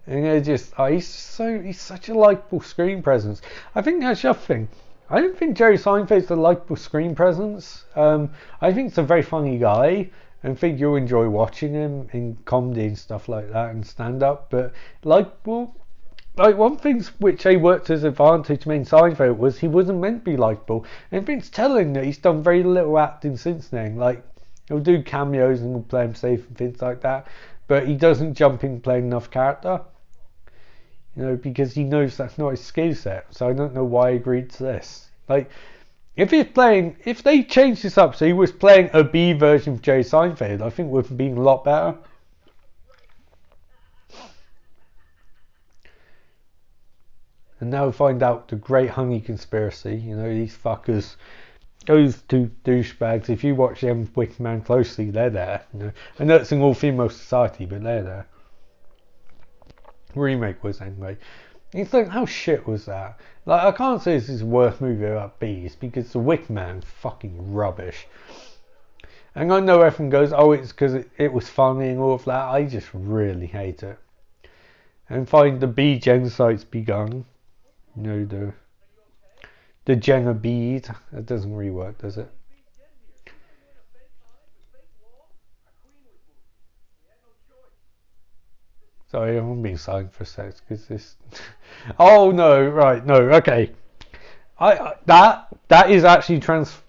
And he's such a likable screen presence. I think that's the other thing. I don't think Jerry Seinfeld's a likable screen presence. I think he's a very funny guy, and I think you'll enjoy watching him in comedy and stuff like that and stand up. But likable. Like, one thing which he worked as advantage main Seinfeld was he wasn't meant to be likeable. And it's telling that he's done very little acting since then. Like, he'll do cameos and he'll play him safe and things like that. But he doesn't jump in playing enough character. You know, because he knows that's not his skill set. So I don't know why he agreed to this. Like, if they changed this up so he was playing a B version of Jerry Seinfeld, I think it would have been a lot better. And now we find out the great honey conspiracy. You know, these fuckers, those two douchebags, if you watch them Wicked Man closely, they're there. You know, I know it's an all-female society, but they're there. Remake was anyway. It's like, how shit was that? Like, I can't say this is the worst movie about bees, because the Wicked Man fucking rubbish. And I know everyone goes, oh, it's because it was funny and all of that. I just really hate it. And find the bee genocide's begun. You know, the Jenna bead. That doesn't really work, does it? Sorry, I'm being silent for a sec because this. Oh no! Right, no. Okay. That is actually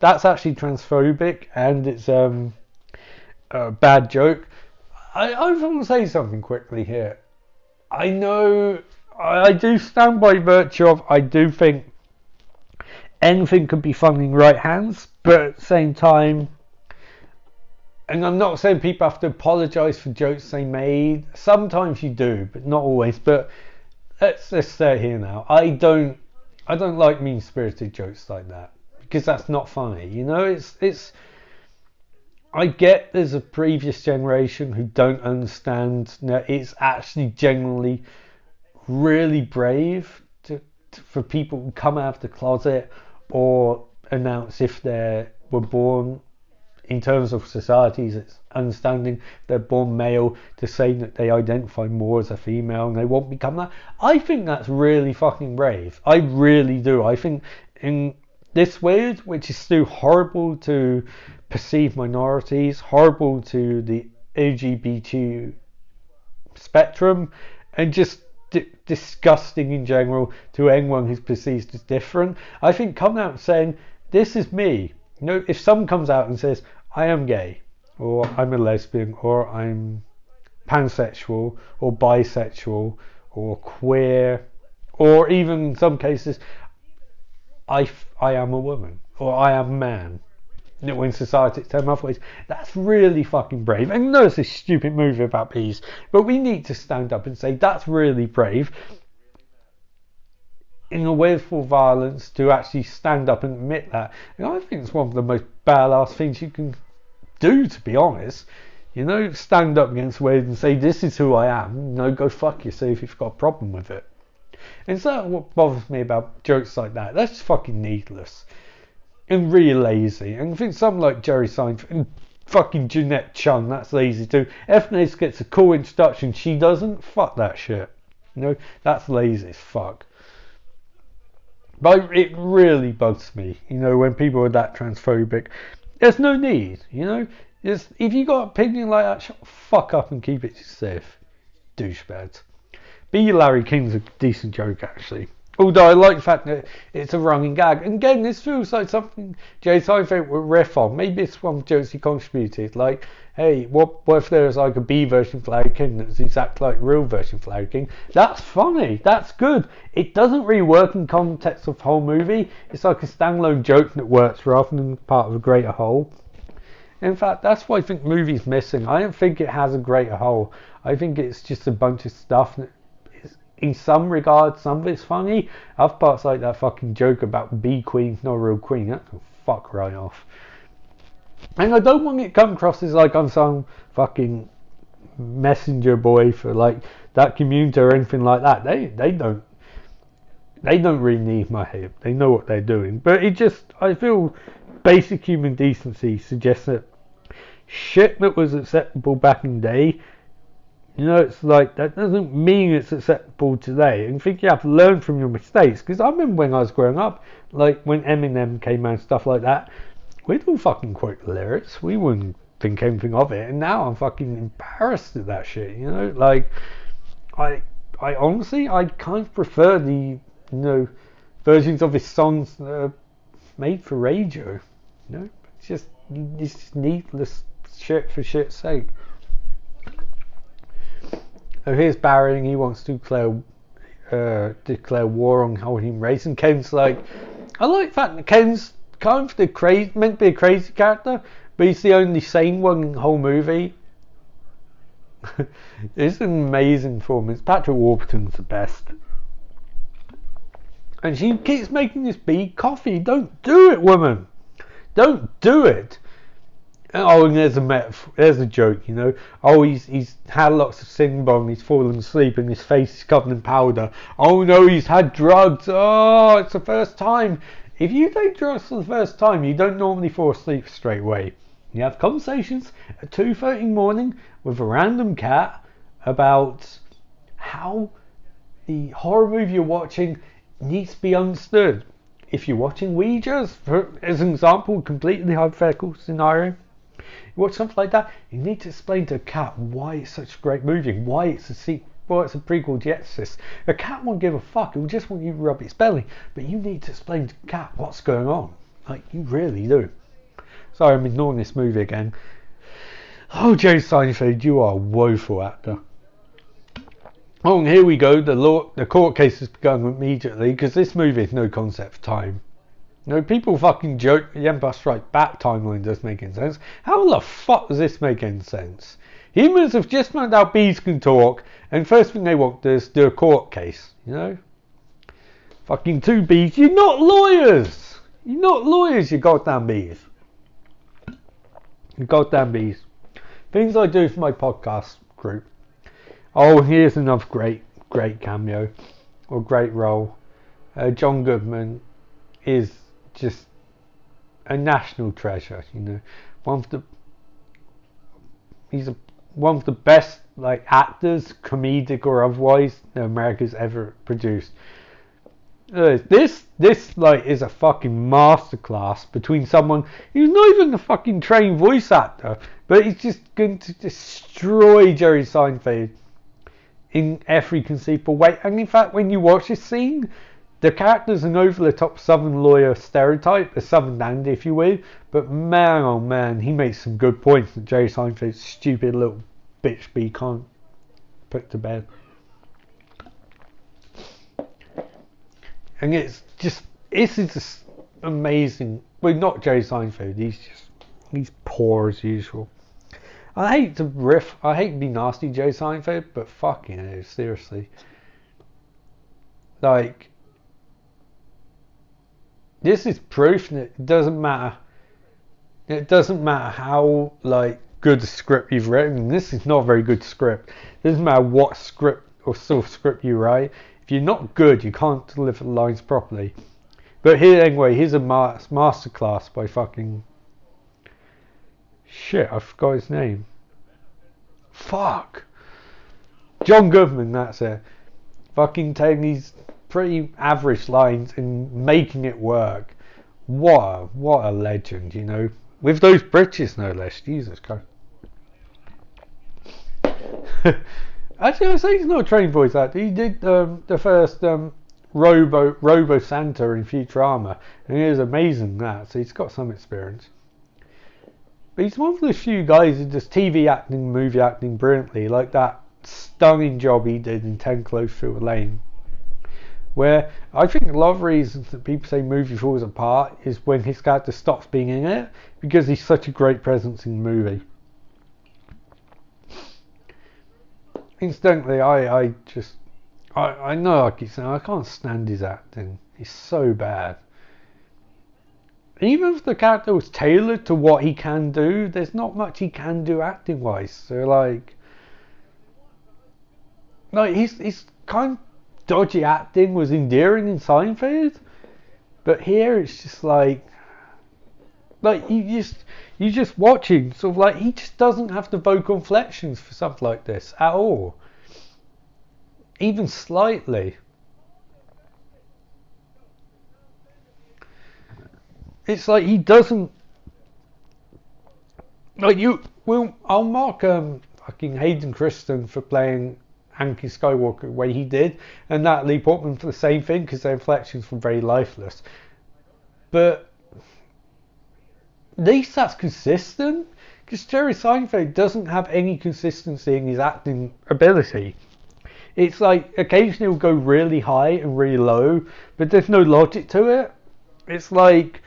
That's actually transphobic, and it's a bad joke. I want to say something quickly here. I know. I do stand by virtue of, I do think anything could be funny in right hands, but at the same time, and I'm not saying people have to apologise for jokes they made. Sometimes you do, but not always. But let's say it here now. I don't like mean-spirited jokes like that, because that's not funny. You know, it's. I get there's a previous generation who don't understand that it's actually genuinely really brave for people to come out of the closet or announce if they were born, in terms of societies, it's understanding they're born male, to say that they identify more as a female and they won't become that. I think that's really fucking brave. I really do. I think in this weird, which is still horrible to perceived minorities, horrible to the LGBT spectrum, and just disgusting in general to anyone who's perceived as different. I think coming out and saying, this is me. You know, if someone comes out and says, I am gay, or I'm a lesbian, or I'm pansexual, or bisexual, or queer, or even in some cases, I am a woman, or I am a man. When society tells them otherwise, that's really fucking brave. And I know it's a stupid movie about bees, but we need to stand up and say that's really brave, in a way for violence, to actually stand up and admit that. And I think it's one of the most badass things you can do, to be honest. You know, stand up against ways and say, this is who I am. You know, go fuck yourself if you've got a problem with it. And it's not what bothers me about jokes like that. That's fucking needless. And really lazy. And I think something like Jerry Seinfeld and fucking Jeanette Chung, that's lazy too. Ethnace gets a cool introduction, she doesn't. Fuck that shit. You know, that's lazy as fuck. But it really bugs me, you know, when people are that transphobic. There's no need, you know. If you got an opinion like that, shut the fuck up and keep it safe. Douchebags. B. Larry King's a decent joke, actually. Although I like the fact that it's a running gag. And again, this feels like something Jerry Seinfeld would riff on. Maybe it's one of the jokes he contributed. Like, hey, what if there's like a B version of Larry King that's exactly like real version of Larry King? That's funny. That's good. It doesn't really work in context of the whole movie. It's like a standalone joke that works rather than part of a greater whole. In fact, that's what I think the movie's missing. I don't think it has a greater whole. I think it's just a bunch of stuff that, in some regards, some of it's funny. Other parts, like that fucking joke about bee queen's not a real queen, that can fuck right off. And I don't want it to come across as like I'm some fucking messenger boy for like that community or anything like that. They don't really need my help. They know what they're doing. But I feel basic human decency suggests that shit that was acceptable back in the day, it's like that doesn't mean it's acceptable today. I think you have to learn from your mistakes. Because I remember when I was growing up, like when Eminem came out and stuff like that, we'd all fucking quote the lyrics. We wouldn't think anything of it. And now I'm fucking embarrassed at that shit. Like I honestly I kind of prefer the versions of his songs that are made for radio. It's just needless shit for shit's sake. So here's Barry, and he wants to declare war on whole human race, and Ken's like, I like the fact that Ken's kind of meant to be a crazy character, but he's the only sane one in the whole movie. It's an amazing performance. Patrick Warburton's the best. And she keeps making this bee coffee. Don't do it, woman. Don't do it. Oh, and there's a metaphor. There's a joke, Oh, he's had lots of sing bong. He's fallen asleep, and his face is covered in powder. Oh no, he's had drugs. Oh, it's the first time. If you take drugs for the first time, you don't normally fall asleep straight away. You have conversations at 2:30 in the morning with a random cat about how the horror movie you're watching needs to be understood. If you're watching Ouija, as an example, completely hypothetical scenario, you watch something like that, you need to explain to a cat why it's such a great movie, why it's a sequel, why it's a prequel to The Exorcist. A cat won't give a fuck, it will just want you to rub its belly, but you need to explain to the cat what's going on. Like, you really do. Sorry, I'm ignoring this movie again. Oh, Jerry Seinfeld, you are a woeful actor. Oh, and here we go. The court case has begun immediately because this movie has no concept of time. People fucking joke the Empire Strikes Back timeline doesn't make any sense. How the fuck does this make any sense? Humans have just found out bees can talk, and first thing they want to do a court case. Fucking two bees. You're not lawyers. You're not lawyers. You goddamn bees. You goddamn bees. Things I do for my podcast group. Oh, here's another great cameo or great role. John Goodman is just a national treasure. One of the best actors, comedic or otherwise, that America's ever produced. This is a fucking masterclass between someone who's not even a fucking trained voice actor, but he's just going to destroy Jerry Seinfeld in every conceivable way. And in fact, when you watch this scene, the character's an over-the-top Southern lawyer stereotype, a Southern dandy, if you will. But man, oh man, he makes some good points that Jerry Seinfeld's stupid little bitch bee can't put to bed. And it's just amazing. Well, not Jerry Seinfeld. He's poor as usual. I hate to riff. I hate to be nasty, Jerry Seinfeld, but fucking hell, seriously. This is proof that it doesn't matter. It doesn't matter how good a script you've written. This is not a very good script. It doesn't matter what script or sort of script you write. If you're not good, you can't deliver the lines properly. But here's a masterclass by fucking shit. I forgot his name. Fuck. John Goodman. That's it. Fucking taking these pretty average lines and making it work. What a legend, with those britches no less. Jesus Christ. Actually, I say he's not a trained voice actor. He did the first Robo Santa in Futurama, and he was amazing in that. So he's got some experience. But he's one of the few guys who does TV acting, movie acting brilliantly, like that stunning job he did in 10 Cloverfield Lane. Where I think a lot of reasons that people say movie falls apart is when his character stops being in it, because he's such a great presence in the movie. Incidentally, I know I keep saying I can't stand his acting. He's so bad. even if the character was tailored to what he can do, there's not much he can do acting wise. So like his kind of dodgy acting was endearing in Seinfeld, but here it's just like you just watching sort of like he just doesn't have the vocal inflections for something like this at all, even slightly. It's like he doesn't like you. Well, I'll mark fucking Hayden Christensen for playing Anakin Skywalker the way he did, and Natalie Portman for the same thing because their inflections were very lifeless. But at least that's consistent, because Jerry Seinfeld doesn't have any consistency in his acting ability. It's like occasionally he'll go really high and really low, but there's no logic to it. It's like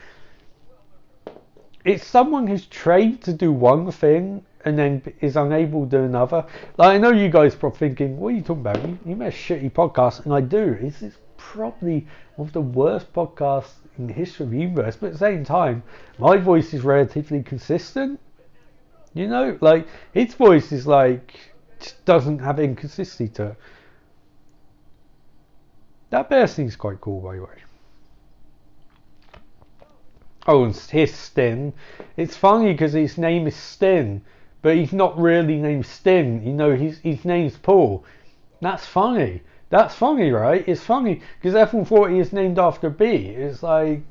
it's someone who's trained to do one thing and then is unable to do another. Like, I know you guys are probably thinking, what are you talking about? You make a shitty podcast, and I do. It's probably one of the worst podcasts in the history of the universe, but at the same time, my voice is relatively consistent. You know, like, his voice is like, just doesn't have inconsistency to it. That bear scene's quite cool, by the way. Oh, and his Stin. It's funny because his name is Stin, but he's not really named Stin. You know, his name's Paul. That's funny. That's funny, right? It's funny because everyone thought he was named after B. It's like,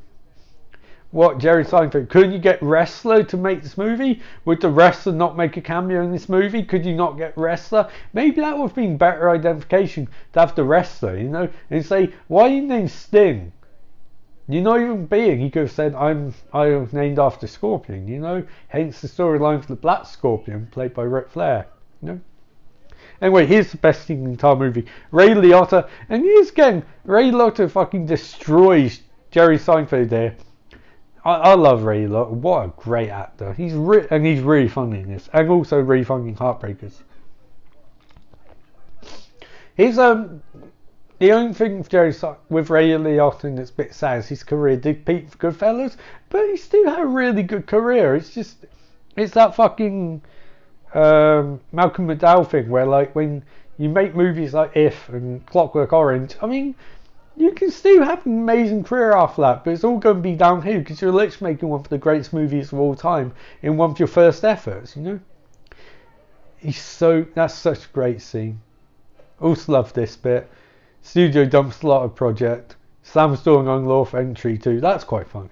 what, Jerry Seinfeld? Couldn't you get wrestler to make this movie? Would the wrestler not make a cameo in this movie? Could you not get wrestler? Maybe that would have been better identification to have the wrestler, you know, and say, why are you named Sting? You're not even being. He could have said, I was named after Scorpion, you know, hence the storyline for the Black Scorpion played by Ric Flair, you know. Anyway, here's the best thing in the entire movie. Ray Liotta, and here's again, Ray Liotta fucking destroys Jerry Seinfeld there. I love Ray Liotta. What a great actor. He's really funny in this, and also really funny in Heartbreakers. He's the only thing with Ray Liotta that's a bit sad is his career did peak for Goodfellas, but he still had a really good career. It's that fucking Malcolm McDowell thing where, like, when you make movies like If and Clockwork Orange, I mean, you can still have an amazing career after that, but it's all going to be downhill because you're literally making one of the greatest movies of all time in one of your first efforts, you know. That's such a great scene. Also love this bit. Studio dumps a lot of project. Sam's doing unlawful entry too. That's quite funny.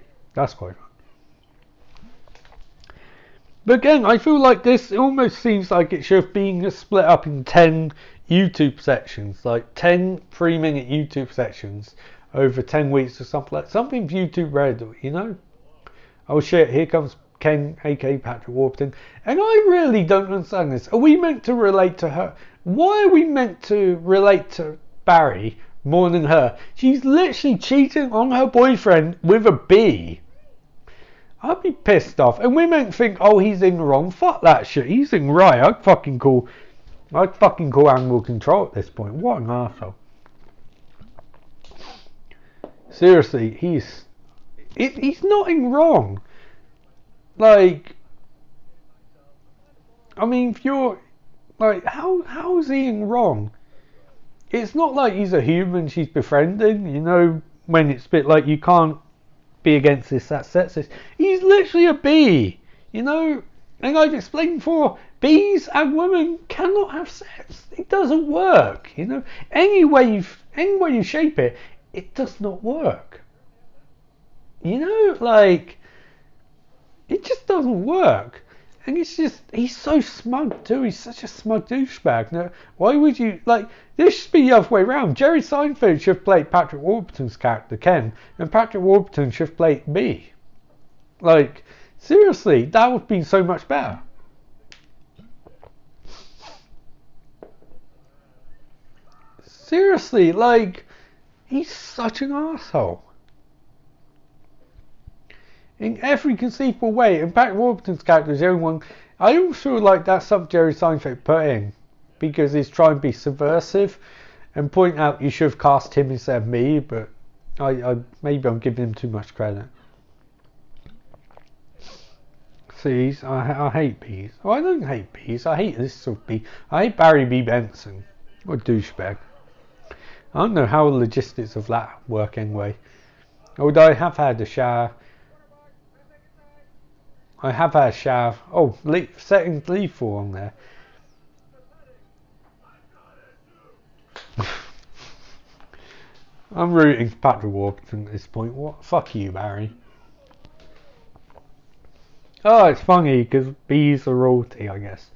But again, I feel like this almost seems like it should have been split up in 10 YouTube sections, like 10 3-minute YouTube sections over 10 weeks or something like something YouTube Red, you know. Oh shit, here comes Ken, aka Patrick Warburton, and I really don't understand this. Are we meant to relate to her? Why are we meant to relate to Barry more than her? She's literally cheating on her boyfriend with a bee. I'd be pissed off. And we meant to think, oh, he's in the wrong. Fuck that shit. He's in right. I'd fucking call animal control at this point. What an arsehole. Seriously, he's not in wrong. Like, I mean, if you're like, how is he in wrong? It's not like he's a human she's befriending, you know, when it's a bit like you can't be against this, that's sexist. He's literally a bee, you know, and I've explained before, bees and women cannot have sex. It doesn't work, you know. Any way you shape it, it does not work. You know, like, it just doesn't work. And it's just, he's so smug too. He's such a smug douchebag. Now, why would you, like, this should be the other way around. Jerry Seinfeld should have played Patrick Warburton's character, Ken, and Patrick Warburton should have played me. Like, seriously, that would have been so much better. Seriously, like, he's such an asshole. In every conceivable way. In fact, Warburton's character is the only one. I don't feel like that's something Jerry Seinfeld put in because he's trying to be subversive and point out you should have cast him instead of me, but I maybe I'm giving him too much credit. See, I hate bees. Oh, I don't hate bees. I hate this sort of bee. I hate Barry B. Benson. What a douchebag. I don't know how the logistics of that work anyway. Although I have had a shower. Oh, settings lethal on there. I'm rooting for Patrick Warburton at this point. What? Fuck you, Barry. Oh, it's funny because bees are royalty, I guess.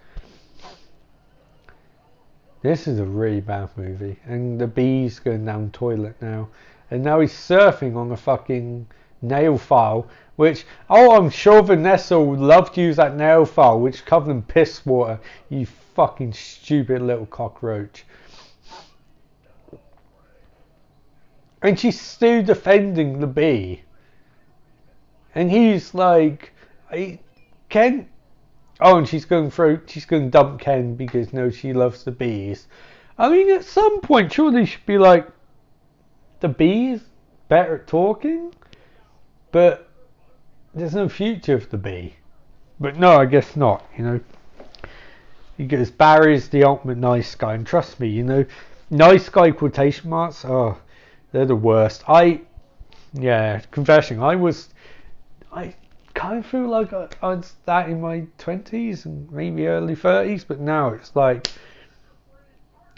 This is a really bad movie, and the bee's going down the toilet now, and now he's surfing on a fucking nail file, which, oh, I'm sure Vanessa would love to use that nail file, which covered in piss water. You fucking stupid little cockroach. And she's still defending the bee. And he's like, Ken. Oh, and she's going to dump Ken because no, she loves the bees. I mean, at some point, surely she should be like, the bees better at talking, but there's no future for the bee. But no, I guess not. You know, because Barry's the ultimate nice guy, and trust me, you know, nice guy quotation marks. Oh, they're the worst. Confession, I kind of feel like I was that in my 20s and maybe early 30s, but now it's like,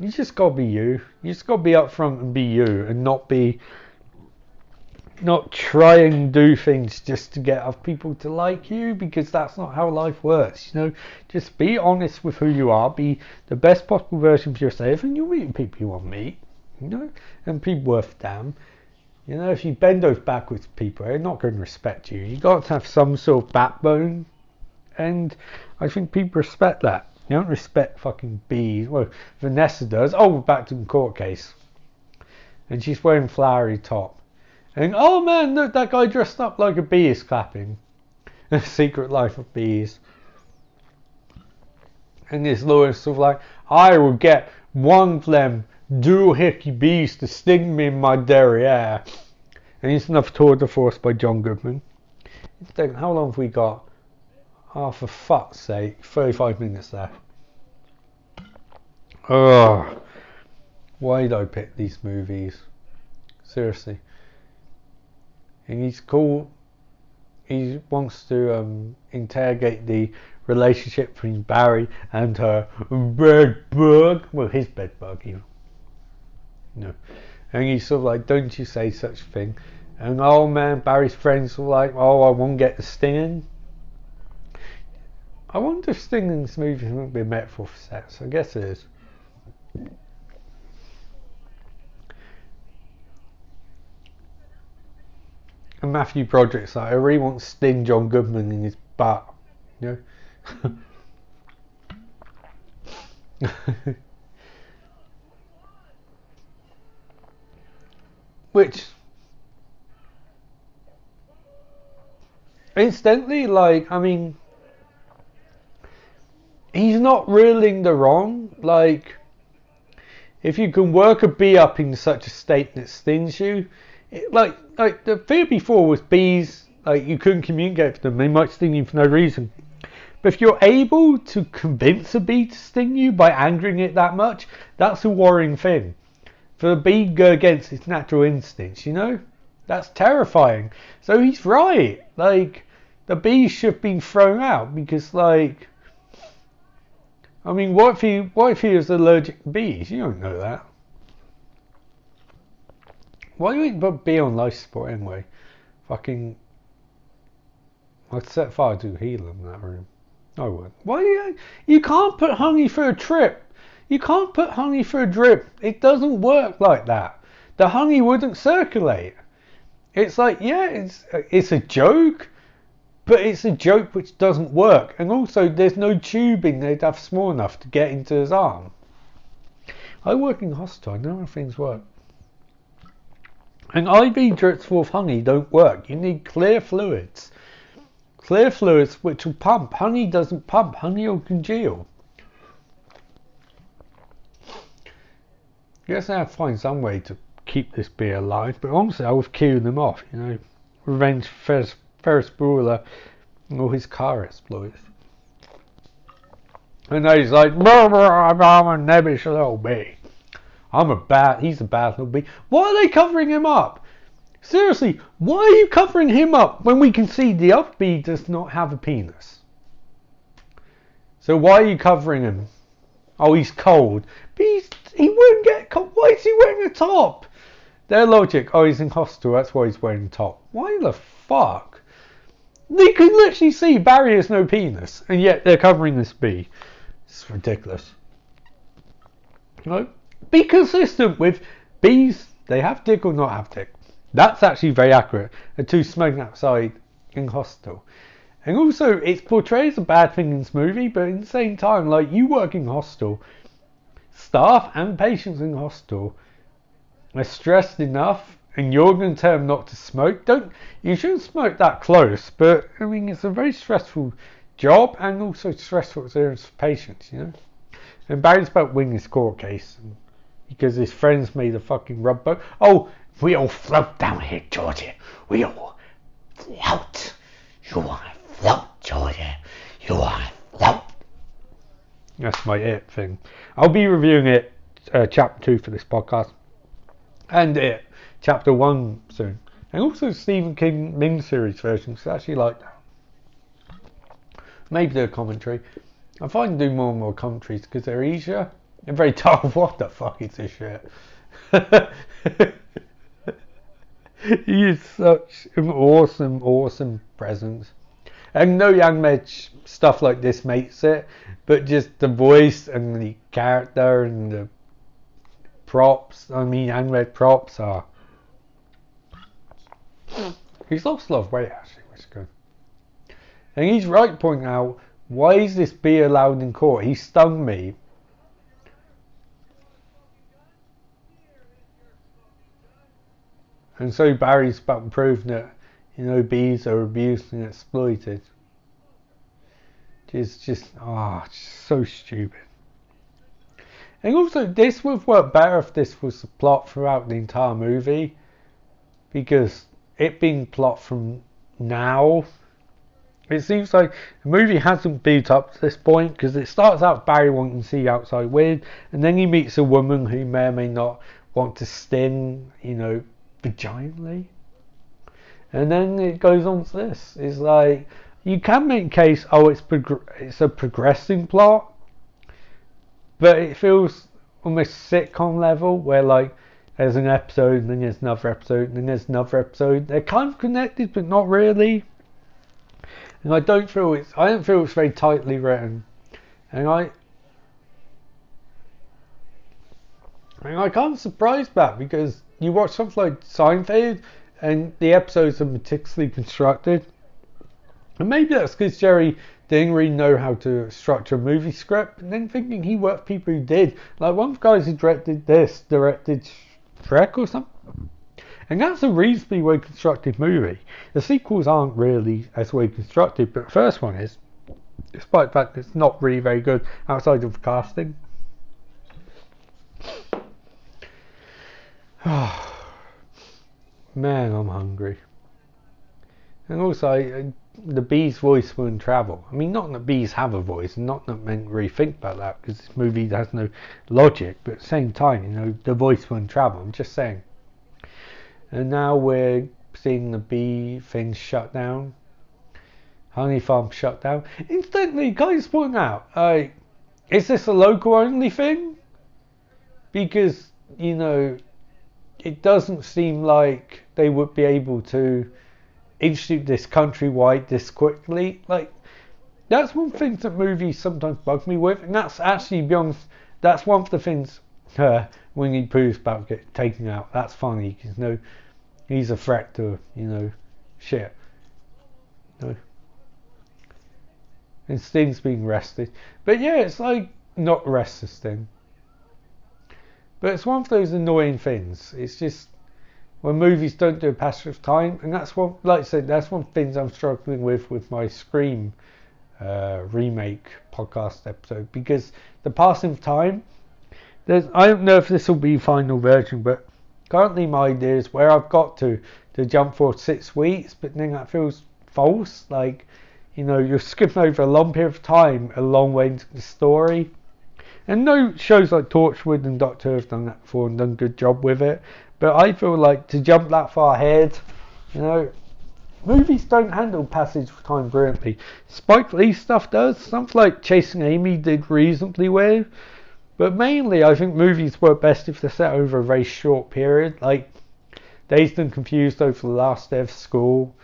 you just gotta be you. You just gotta be upfront and be you, and not try and do things just to get other people to like you, because that's not how life works. You know, just be honest with who you are, be the best possible version of yourself, and you'll meet people you want to meet. You know, and people worth damn. You know, if you bend over backwards, people, they're not going to respect you. You got to have some sort of backbone, and I think people respect that. You don't respect fucking bees. Well, Vanessa does. Oh, we're back to the court case, and she's wearing flowery top, and oh man, look, that guy dressed up like a bee is clapping. The Secret Life of Bees. And this lawyer's sort of like, I will get one of them doohickey bees to sting me in my derriere. And it's another tour de force by John Goodman. How long have we got? Oh, for fuck's sake, 35 minutes left. Ugh. Why did I pick these movies? Seriously. And he's cool. He wants to interrogate the relationship between Barry and her bed bug. Well, his bed bug, even. No. And he's sort of like, don't you say such a thing. And oh man, Barry's friends were like, oh, I won't get the stinging. I wonder if stinging in this movie won't be a metaphor for sex. I guess it is. And Matthew Broderick's like, I really want to sting John Goodman in his butt. You know? Which, incidentally, like, I mean, he's not ruling the wrong. Like, if you can work a bee up in such a state that stings you, like the fear before was bees, like you couldn't communicate with them, they might sting you for no reason. But if you're able to convince a bee to sting you by angering it that much, that's a worrying thing. For the bee to go against its natural instincts, you know? That's terrifying. So he's right. Like, the bee should have been thrown out because, like, I mean, what if he was allergic to bees? You don't know that. Why do you put bee on life support anyway? Fucking, I'd set fire to helium in that room. I would. Why do you can't put honey through a drip. You can't put honey through a drip. It doesn't work like that. The honey wouldn't circulate. It's like, yeah, it's a joke, but it's a joke which doesn't work. And also, there's no tubing they'd have small enough to get into his arm. I work in hospital. I know how things work. And IV drips full of honey don't work. You need clear fluids. Clear fluids which will pump. Honey doesn't pump. Honey will congeal. I guess I have to find some way to keep this beer alive, but honestly I was queuing them off, you know. Revenge Ferris Bueller or his car explodes. And then he's like, I'm a nebbish little bee. He's a bad little bee. Why are they covering him up? Seriously, why are you covering him up when we can see the other bee does not have a penis? So why are you covering him? Oh, he's cold. But he wouldn't get cold. Why is he wearing a top? Their logic, oh, he's in hospital, that's why he's wearing a top. Why the fuck? They can literally see Barry has no penis, and yet they're covering this bee. It's ridiculous. No? Be consistent with bees. They have dick or not have dick. That's actually very accurate. The two smoking outside in hospital. And also, it's portrayed as a bad thing in this movie, but at the same time, like, you work in hospital, staff and patients in hospital are stressed enough, and you're going to tell them not to smoke. You shouldn't smoke that close, but I mean, it's a very stressful job and also stressful experience for patients, you know. And Barry's about winning his court case because his friends made a fucking rub boat. Oh, we all float down here, Georgia. We all float. You want to float, Georgia? You want to float? That's my It thing. I'll be reviewing It chapter 2 for this podcast, and It chapter 1 soon, and also Stephen King miniseries version, because I actually like that. Maybe do a commentary. I find do more and more commentaries because they're easier and very tough. What the fuck is this shit? He is such an awesome presence. And no Young Med stuff like this makes it, but just the voice and the character and the props. I mean, Young Med props are. He's lost a lot of weight actually, which is good. And he's right pointing out, why is this bee allowed in court? He stung me. And so Barry's about to prove that, you know, bees are abused and exploited. It's just, so stupid. And also, this would work better if this was the plot throughout the entire movie, because it being plot from now, it seems like the movie hasn't built up to this point, because it starts out Barry wanting to see outside weird, and then he meets a woman who may or may not want to sting, you know, vaginally. And then it goes on to this. It's like, you can make a case, it's a progressing plot, but it feels almost sitcom level, where like there's an episode, and then there's another episode, and then there's another episode. They're kind of connected, but not really. And I don't feel it's very tightly written. And I'm kind of surprised by that, because you watch something like Seinfeld and the episodes are meticulously constructed. And maybe that's because Jerry didn't really know how to structure a movie script, and then thinking he worked with people who did. Like one of the guys who directed Shrek or something. And that's a reasonably well constructed movie. The sequels aren't really as well constructed, but the first one is, despite the fact that it's not really very good outside of the casting. Man, I'm hungry. And also, the bee's voice wouldn't travel. I mean, not that bees have a voice, and not that men really think about that, because this movie has no logic, but at the same time, you know, the voice wouldn't travel. I'm just saying. And now we're seeing the bee things shut down. Honey farm shut down. Instantly, guys point out, is this a local only thing? Because, you know, it doesn't seem like they would be able to institute this countrywide this quickly. Like, that's one thing that movies sometimes bug me with, and that's actually beyond. That's one of the things Winnie Pooh's about to get taken out. That's funny because, you know, he's a threat to, you know, shit. You know? And Sting's being arrested, but yeah, it's like not arrest Sting. But it's one of those annoying things. It's just when movies don't do a passage of time, and that's what, like I said, that's one of the things I'm struggling with my Scream remake podcast episode, because the passing of time, I don't know if this will be final version, but currently my idea is where I've got to jump for 6 weeks, but then that feels false. Like, you know, you're skipping over a long period of time, a long way into the story. And no shows like Torchwood and Doctor Who have done that before and done a good job with it. But I feel like to jump that far ahead, you know, movies don't handle passage of time brilliantly. Spike Lee stuff does. Something like Chasing Amy did reasonably well. But mainly, I think movies work best if they're set over a very short period. Like Dazed and Confused over the last day of school.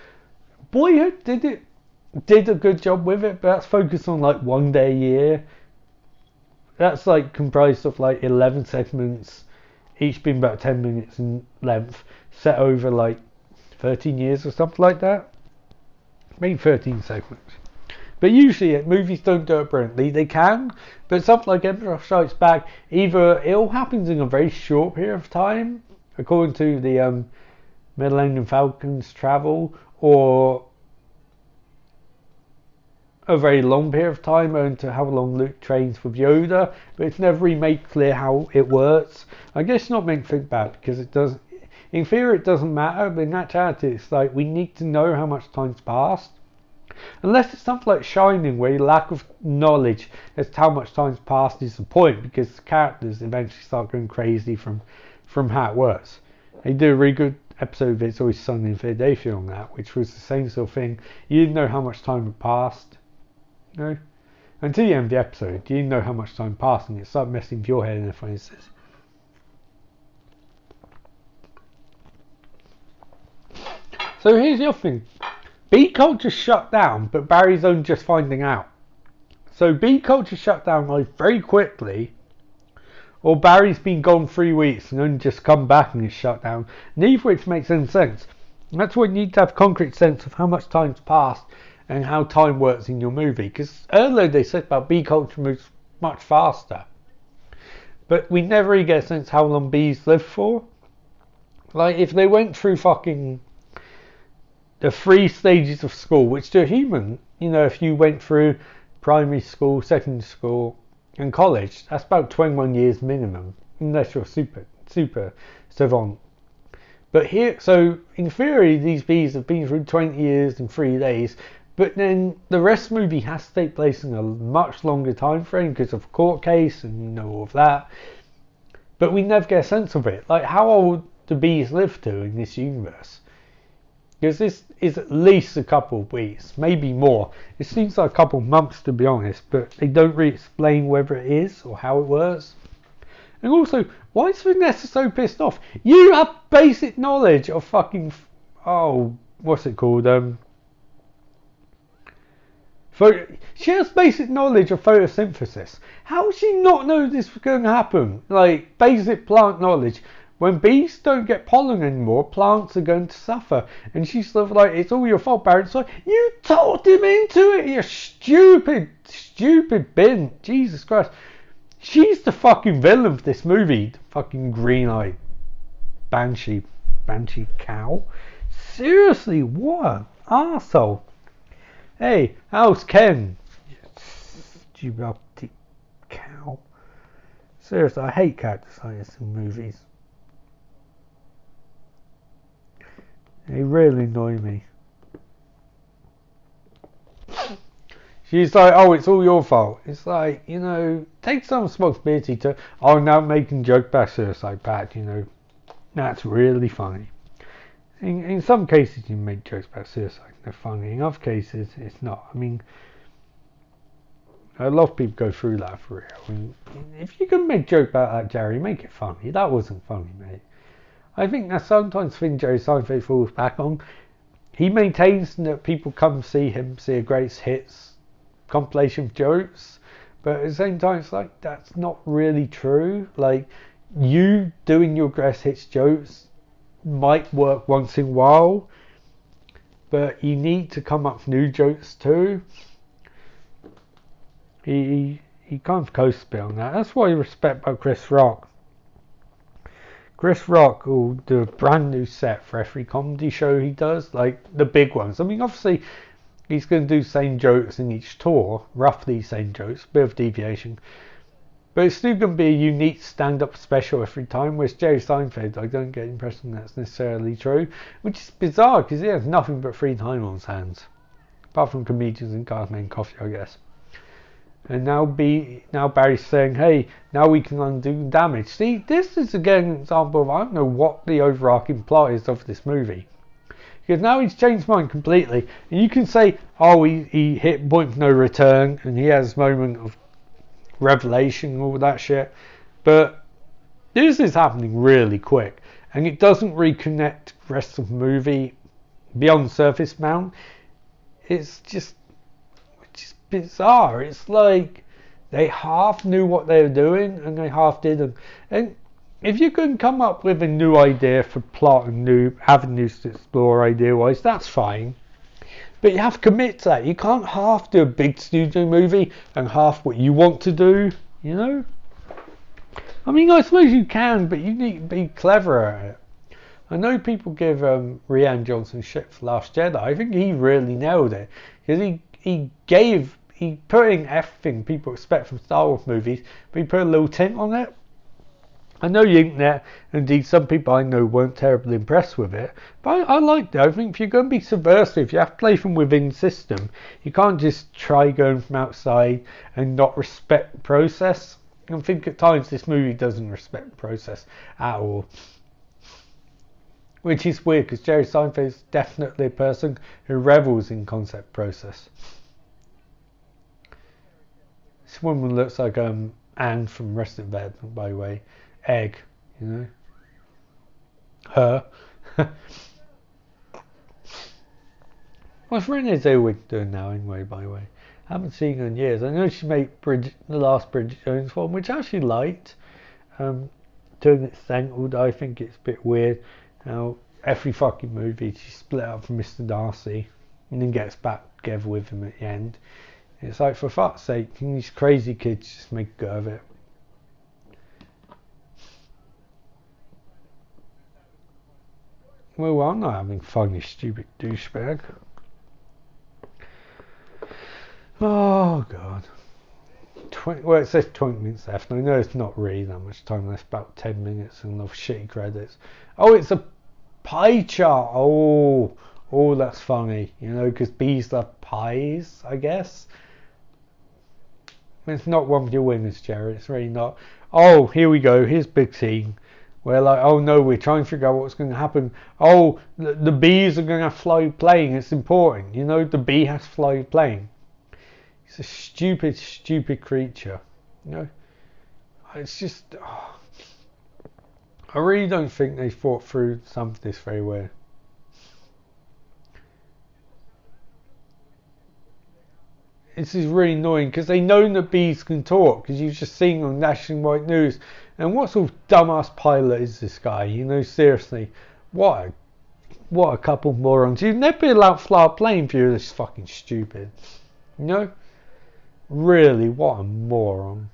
Boyhood did a good job with it, but that's focused on like one day a year. That's like comprised of like 11 segments, each being about 10 minutes in length, set over like 13 years or something like that. Maybe 13 segments. But usually movies don't do it brilliantly. They can, but something like Empire Strikes Back, either it all happens in a very short period of time, according to the Millennium Falcon's travel, or a very long period of time, owing to how long Luke trains with Yoda, but it's never really made clear how it works. I guess it's not meant to think bad, because it doesn't, in theory it doesn't matter, but in actuality it's like we need to know how much time's passed. Unless it's something like Shining, where your lack of knowledge as to how much time's passed is the point, because the characters eventually start going crazy from how it works. They do a really good episode of It's Always Sunny in Philadelphia on that, which was the same sort of thing. You didn't know how much time had passed. You know? Until the end of the episode, you didn't know how much time passed, and it started messing with your head in the instance. So here's the other thing. Beat culture shut down, but Barry's only just finding out. So beat culture shut down like very quickly, or Barry's been gone 3 weeks and only just come back and it's shut down. Neither of which makes any sense. And that's why you need to have a concrete sense of how much time's passed and how time works in your movie. Because earlier they said about beat culture moves much faster, but we never really get a sense how long bees live for. Like if they went through fucking the 3 stages of school, which to a human, you know, if you went through primary school, secondary school, and college, that's about 21 years minimum, unless you're super savant. But here, so in theory, these bees have been through 20 years in 3 days, but then the rest of the movie has to take place in a much longer time frame because of a court case and you know all of that. But we never get a sense of it. Like how old do bees live to in this universe? Because this is at least a couple of weeks, maybe more. It seems like a couple of months to be honest, but they don't really explain whether it is or how it works. And also, why is Vanessa so pissed off? You have basic knowledge of fucking, what's it called? She has basic knowledge of photosynthesis. How does she not know this was going to happen? Like, basic plant knowledge. When bees don't get pollen anymore, plants are going to suffer. And she's sort of like, it's all your fault, Barry. It's like, you talked him into it, you stupid bin. Jesus Christ. She's the fucking villain of this movie. The fucking green-eyed banshee cow. Seriously, what an arsehole. Hey, how's Ken? Stupid cow. Seriously, I hate characters like this in movies. They really annoy me. She's like, oh, it's all your fault. It's like, you know, take some responsibility to, now I'm making a joke about suicide bad, you know. That's really funny. In some cases you make jokes about suicide, they're funny. In other cases it's not. I mean, a lot of people go through that for real. I mean, if you can make a joke about that, Jerry, make it funny. That wasn't funny, mate. I think that's sometimes the thing Jerry Seinfeld falls back on. He maintains that people come see him, see a greatest hits compilation of jokes, but at the same time it's like that's not really true. Like, you doing your greatest hits jokes might work once in a while, but you need to come up with new jokes too. He kind of coasts a bit on that. That's what I respect about Chris Rock. Chris Rock will do a brand new set for every comedy show he does, like the big ones. I mean, obviously he's going to do the same jokes in each tour, roughly same jokes, bit of deviation. But it's still going to be a unique stand-up special every time, whereas Jerry Seinfeld, I don't get the impression that's necessarily true, which is bizarre because he has nothing but free time on his hands. apart from comedians and guys making coffee, I guess. And now Barry's saying, hey, now we can undo damage. See, this is again an example of I don't know what the overarching plot is of this movie. Because now he's changed his mind completely. And you can say, oh, he hit point of no return and he has a moment of revelation and all that shit. But this is happening really quick. And it doesn't reconnect the rest of the movie beyond surface mount. It's just bizarre. It's like they half knew what they were doing and they half didn't. And if you can come up with a new idea for plot and new avenues to explore idea-wise, that's fine. But you have to commit to that. You can't half do a big studio movie and half what you want to do, you know? I mean, I suppose you can, but you need to be clever at it. I know people give Rian Johnson shit for Last Jedi. I think he really nailed it. Because he put in everything people expect from Star Wars movies, but he put a little tint on it. I know the internet, indeed some people I know weren't terribly impressed with it, but I liked it. I think if you're going to be subversive, you have to play from within the system. You can't just try going from outside and not respect the process. I think at times this movie doesn't respect the process at all. Which is weird, because Jerry Seinfeld is definitely a person who revels in concept process. This woman looks like Anne from Arrested Development, by the way. Egg, you know. Her. What's Renee Zellweger doing now, anyway, by the way? I haven't seen her in years. I know she made the last Bridget Jones film, which I actually liked. To an extent, although I think it's a bit weird how every fucking movie she split up from Mr. Darcy and then gets back together with him at the end. It's like, for fuck's sake, can these crazy kids just make a go of it? Well, I'm not having fun, you stupid douchebag. Oh, God. Well, it says 20 minutes left. I know it's not really that much time left, about 10 minutes and enough shitty credits. Oh, it's a pie chart. Oh, that's funny. You know, because bees love pies, I guess. It's not one of your winners, Jerry. It's really not. Oh, here we go. Here's big scene. Where like, oh no, we're trying to figure out what's going to happen. Oh, the bees are going to fly plane. It's important. You know, the bee has to fly plane. It's a stupid, stupid creature. You know, it's just. Oh. I really don't think they thought through some of this very well. This is really annoying because they know that bees can talk because you've just seen on nationwide news. And what sort of dumbass pilot is this guy? You know, seriously, what a couple morons. You'd never be allowed to fly a plane if you're this fucking stupid. You know, really, what a moron.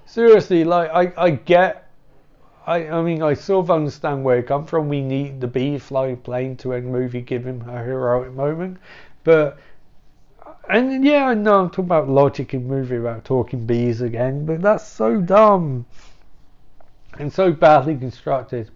Seriously, like I mean, I sort of understand where it comes from. We need the bee flying plane to end the movie, give him a heroic moment. But, and yeah, I know I'm talking about logic in movie about talking bees again, but that's so dumb and so badly constructed.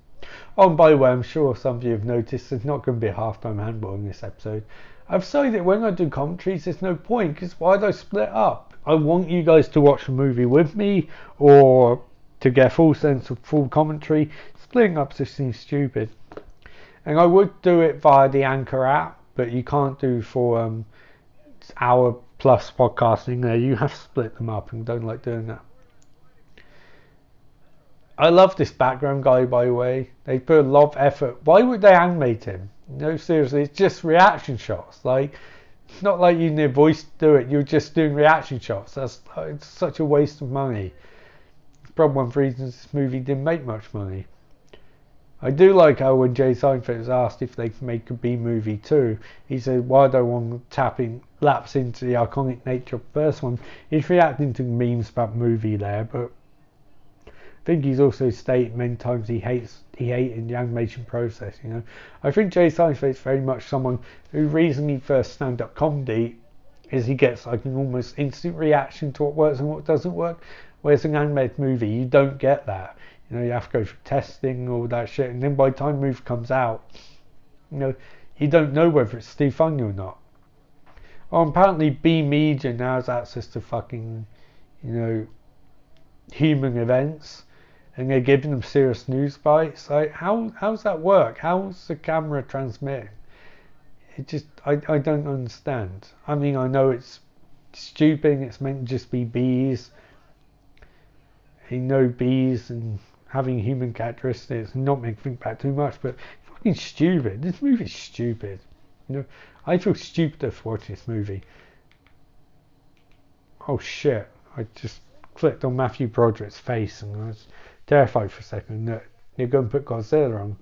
Oh, and by the way, I'm sure some of you have noticed there's not going to be a halftime handball in this episode. I've said that when I do commentaries, there's no point, because why do I split up? I want you guys to watch the movie with me, or to get a full sense of full commentary. Splitting up just seems stupid. And I would do it via the Anchor app, but you can't do for hour plus podcasting there. You have to split them up, and don't like doing that. I love this background guy, by the way. They put a lot of effort. Why would they animate him? No, seriously, it's just reaction shots. Like, it's not like you need a voice to do it. You're just doing reaction shots. It's such a waste of money. It's probably one of the reasons this movie didn't make much money. I do like how when Jerry Seinfeld was asked if they could make a B movie too, he said, why do I want to lapse into the iconic nature of the first one? He's reacting to memes about movie there, but I think he's also stated many times he hated the animation process, you know. I think Jerry Seinfeld is very much someone who reason he first stand-up comedy is he gets like an almost instant reaction to what works and what doesn't work, whereas in an animated movie you don't get that. You know, you have to go through testing, all that shit, and then by the time the movie comes out, you know, you don't know whether it's still funny or not. Oh, apparently B Media now has access to fucking, human events, and they're giving them serious news bites. Like, how's that work? How's the camera transmitting? It just, I don't understand. I mean, I know it's stupid. It's meant to just be bees. Bees and having human characteristics and not make me think back too much, but fucking stupid. This movie's stupid. I feel stupid after watching this movie. Oh shit! I just clicked on Matthew Broderick's face and I was terrified for a second that they're going to put Godzilla on.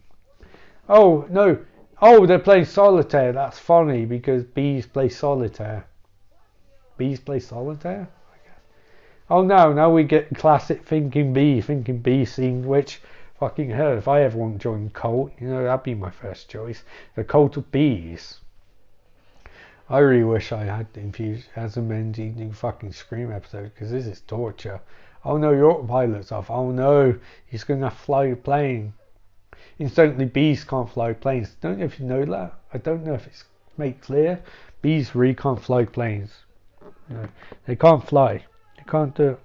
Oh no! Oh, they're playing solitaire. That's funny because bees play solitaire. Bees play solitaire? Oh no, now we get classic thinking bee scene, which fucking hell, if I ever want to join a cult, that'd be my first choice. The cult of bees. I really wish I had enthusiasm and new fucking Scream episode, because this is torture. Oh no, your autopilot's off. Oh no, he's going to have to fly a plane. Incidentally, bees can't fly planes. Don't know if you know that. I don't know if it's made clear. Bees really can't fly planes. They can't fly. Can't do it.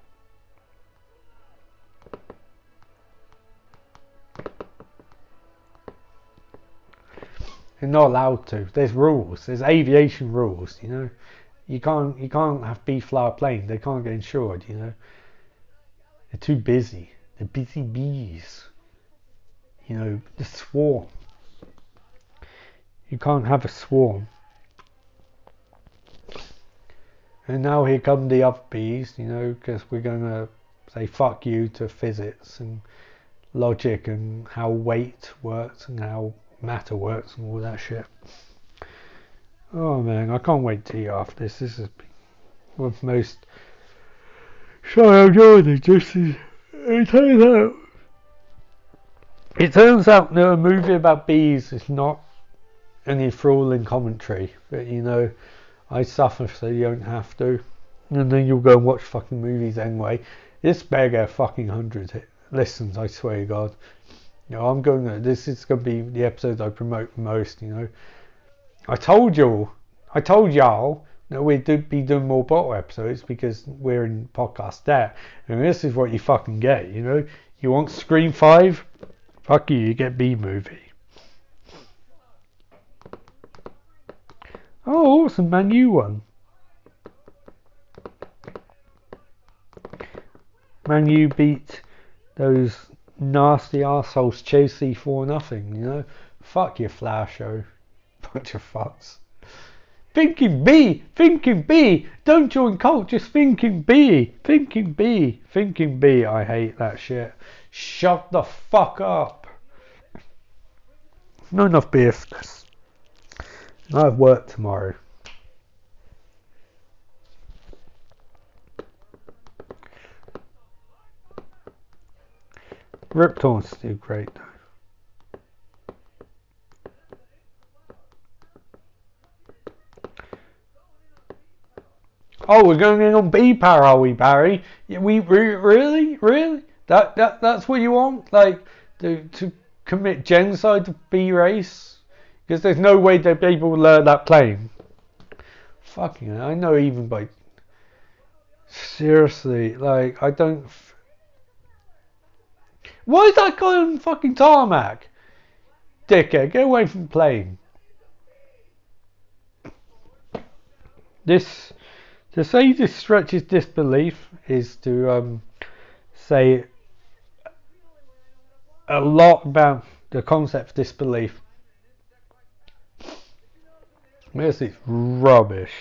They're not allowed to. There's rules. There's aviation rules. You can't have bee fly a plane. They can't get insured. They're too busy. They're busy bees. The swarm. You can't have a swarm. And now here come the other bees, because we're going to say fuck you to physics and logic and how weight works and how matter works and all that shit. Oh man, I can't wait to eat after this. This has been one of the most... Sorry, I'm yawning. It turns out that a movie about bees is not an enthralling commentary, but I suffer so you don't have to, and then you'll go and watch fucking movies anyway. This better get fucking 100 listens, I swear to God. This is going to be the episode I promote most. I told y'all that we'd be doing more bottle episodes because we're in podcast debt, and this is what you fucking get. You want Scream 5? Fuck you get B movie. Oh, awesome, Man U won. Man U beat those nasty arseholes Chelsea 4-0, Fuck your flower show. Bunch of fucks. Thinking B! Don't join cult, just thinking B! I hate that shit. Shut the fuck up. Not enough beer for this. I have work tomorrow. Rip Torn's still great though. Oh, we're going in on B power, are we, Barry? We really? That's what you want? Like to commit genocide to B race? Because there's no way they'd be able to learn that claim. Fucking hell, I know even by... Seriously, like, I don't... Why is that guy on fucking tarmac? Dickhead, get away from the plane. To say this stretches disbelief is to say a lot about the concept of disbelief. This is rubbish.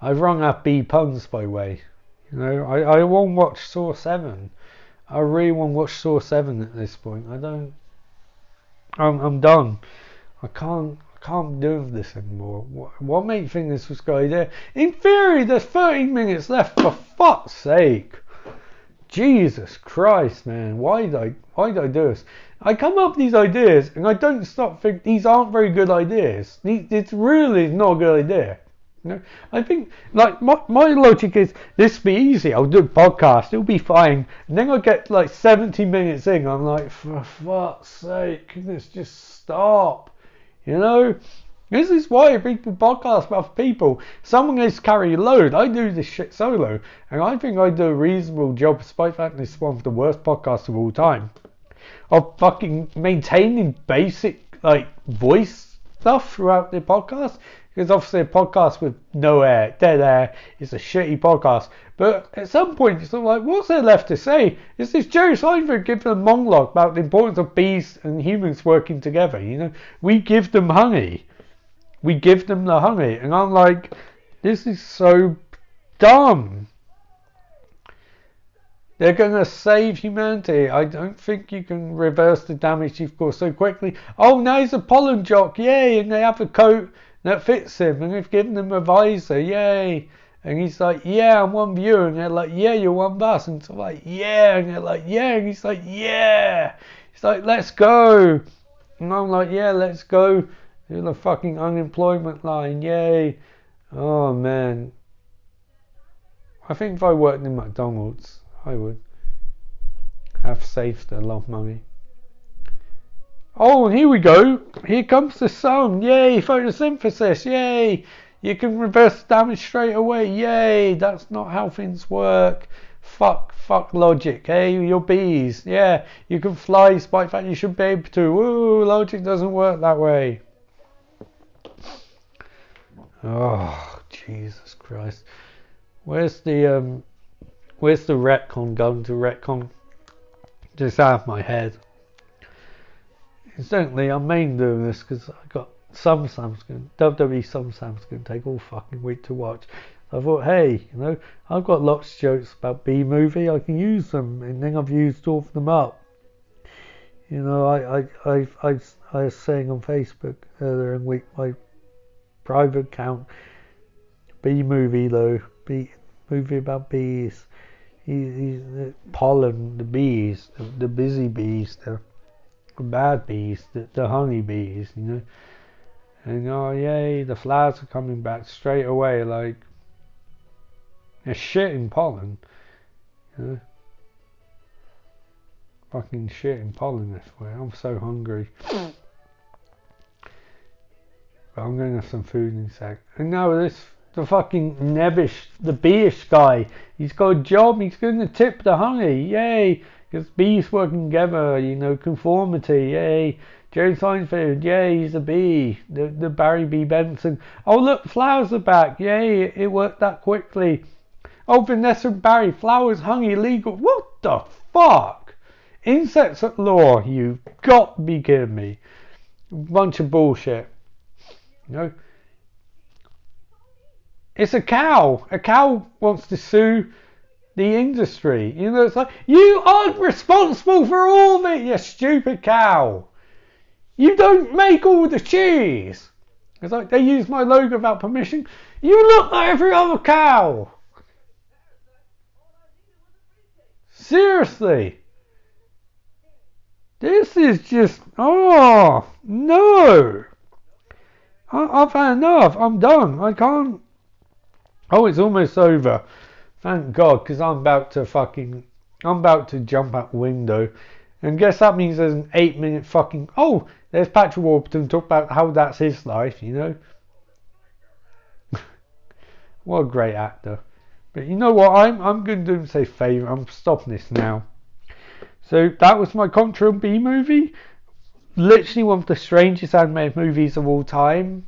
I've rung out B puns by way. I won't watch Saw 7. I really want to watch Saw 7 at this point. I'm done. I can't do this anymore. What made you think this was a good idea? In theory, there's 13 minutes left, for fuck's sake. Jesus Christ, man. Why did I do this? I come up with these ideas and I don't stop thinking these aren't very good ideas. It's really not a good idea. I think, like, my logic is, this will be easy. I'll do a podcast. It'll be fine. And then I get like 70 minutes in. I'm like, for fuck's sake, can this just stop? You know, this is why people podcast about people. Someone has to carry a load. I do this shit solo, and I think I do a reasonable job, despite the fact this is one of the worst podcasts of all time, of fucking maintaining basic like voice stuff throughout the podcast. Because obviously a podcast with no air, dead air, is a shitty podcast. But at some point it's sort of like, what's there left to say? Is this Jerry Seinfeld giving a monologue about the importance of bees and humans working together? You know, we give them honey. We give them the honey. And I'm like, this is so dumb. They're going to save humanity. I don't think you can reverse the damage you've caused so quickly. Oh, now he's a pollen jock. Yay. And they have a coat that fits him. And they've given him a visor. Yay. And he's like, yeah, I'm one viewer. And they're like, yeah, you're one of us. And it's like, yeah. And they're like, yeah. And he's like, yeah. He's like, let's go. And I'm like, yeah, let's go. Do the fucking unemployment line. Yay. Oh, man. I think if I worked in McDonald's, I would have saved a lot of money. Oh, here we go. Here comes the sun. Yay, photosynthesis. Yay. You can reverse damage straight away. Yay. That's not how things work. Fuck logic. Hey, you're bees. Yeah, you can fly despite the fact you should be able to. Woo, logic doesn't work that way. Oh, Jesus Christ. Where's the retcon going to retcon? Just out of my head. Incidentally, I'm mainly doing this because I got WWE SumSam's going to take all fucking week to watch. So I thought, hey, you know, I've got lots of jokes about B-movie, I can use them, and then I've used all of them up. You know, I was saying on Facebook earlier in the week, my private account, B-movie though, movie about bees. The pollen, the bees, the busy bees, the bad bees, the honey bees, you know. And oh yay, the flowers are coming back straight away, like they're shitting pollen, you know. Fucking shitting pollen this way. I'm so hungry. But I'm gonna have some food in a sec. And now the fucking nebbish, the beeish guy, he's got a job, he's going to tip the honey, yay, because bees working together, you know, conformity, yay, Jerry Seinfeld, yay, he's a bee, the Barry B. Benson, oh look, flowers are back, yay, it worked that quickly, oh, Vanessa and Barry, flowers, honey, legal, what the fuck, insects at law, you've got to be kidding me, bunch of bullshit, you know. It's a cow. A cow wants to sue the industry. You know, it's like, you aren't responsible for all of it, you stupid cow. You don't make all the cheese. It's like, they use my logo without permission. You look like every other cow. Seriously. This is just, oh, no. I've had enough. I'm done. I can't. Oh, it's almost over. Thank God, because I'm about to jump out the window. And guess that means there's an 8-minute fucking... Oh, there's Patrick Warburton talk about how that's his life, you know. What a great actor. But you know what, I'm going to do him a favour. I'm stopping this now. So that was my Contra B movie. Literally one of the strangest animated movies of all time.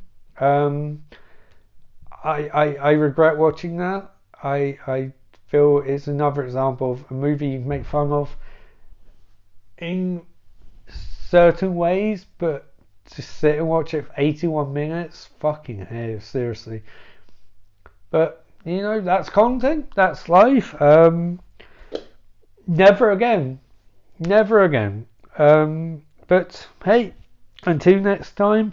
I regret watching that. I feel it's another example of a movie you can make fun of in certain ways, but to sit and watch it for 81 minutes, fucking hell, seriously. But, you know, that's content, that's life. Never again. Never again. But, hey, until next time,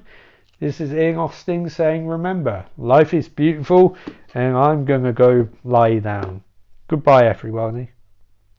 this is Ian Austin saying, remember, life is beautiful, and I'm going to go lie down. Goodbye, everybody.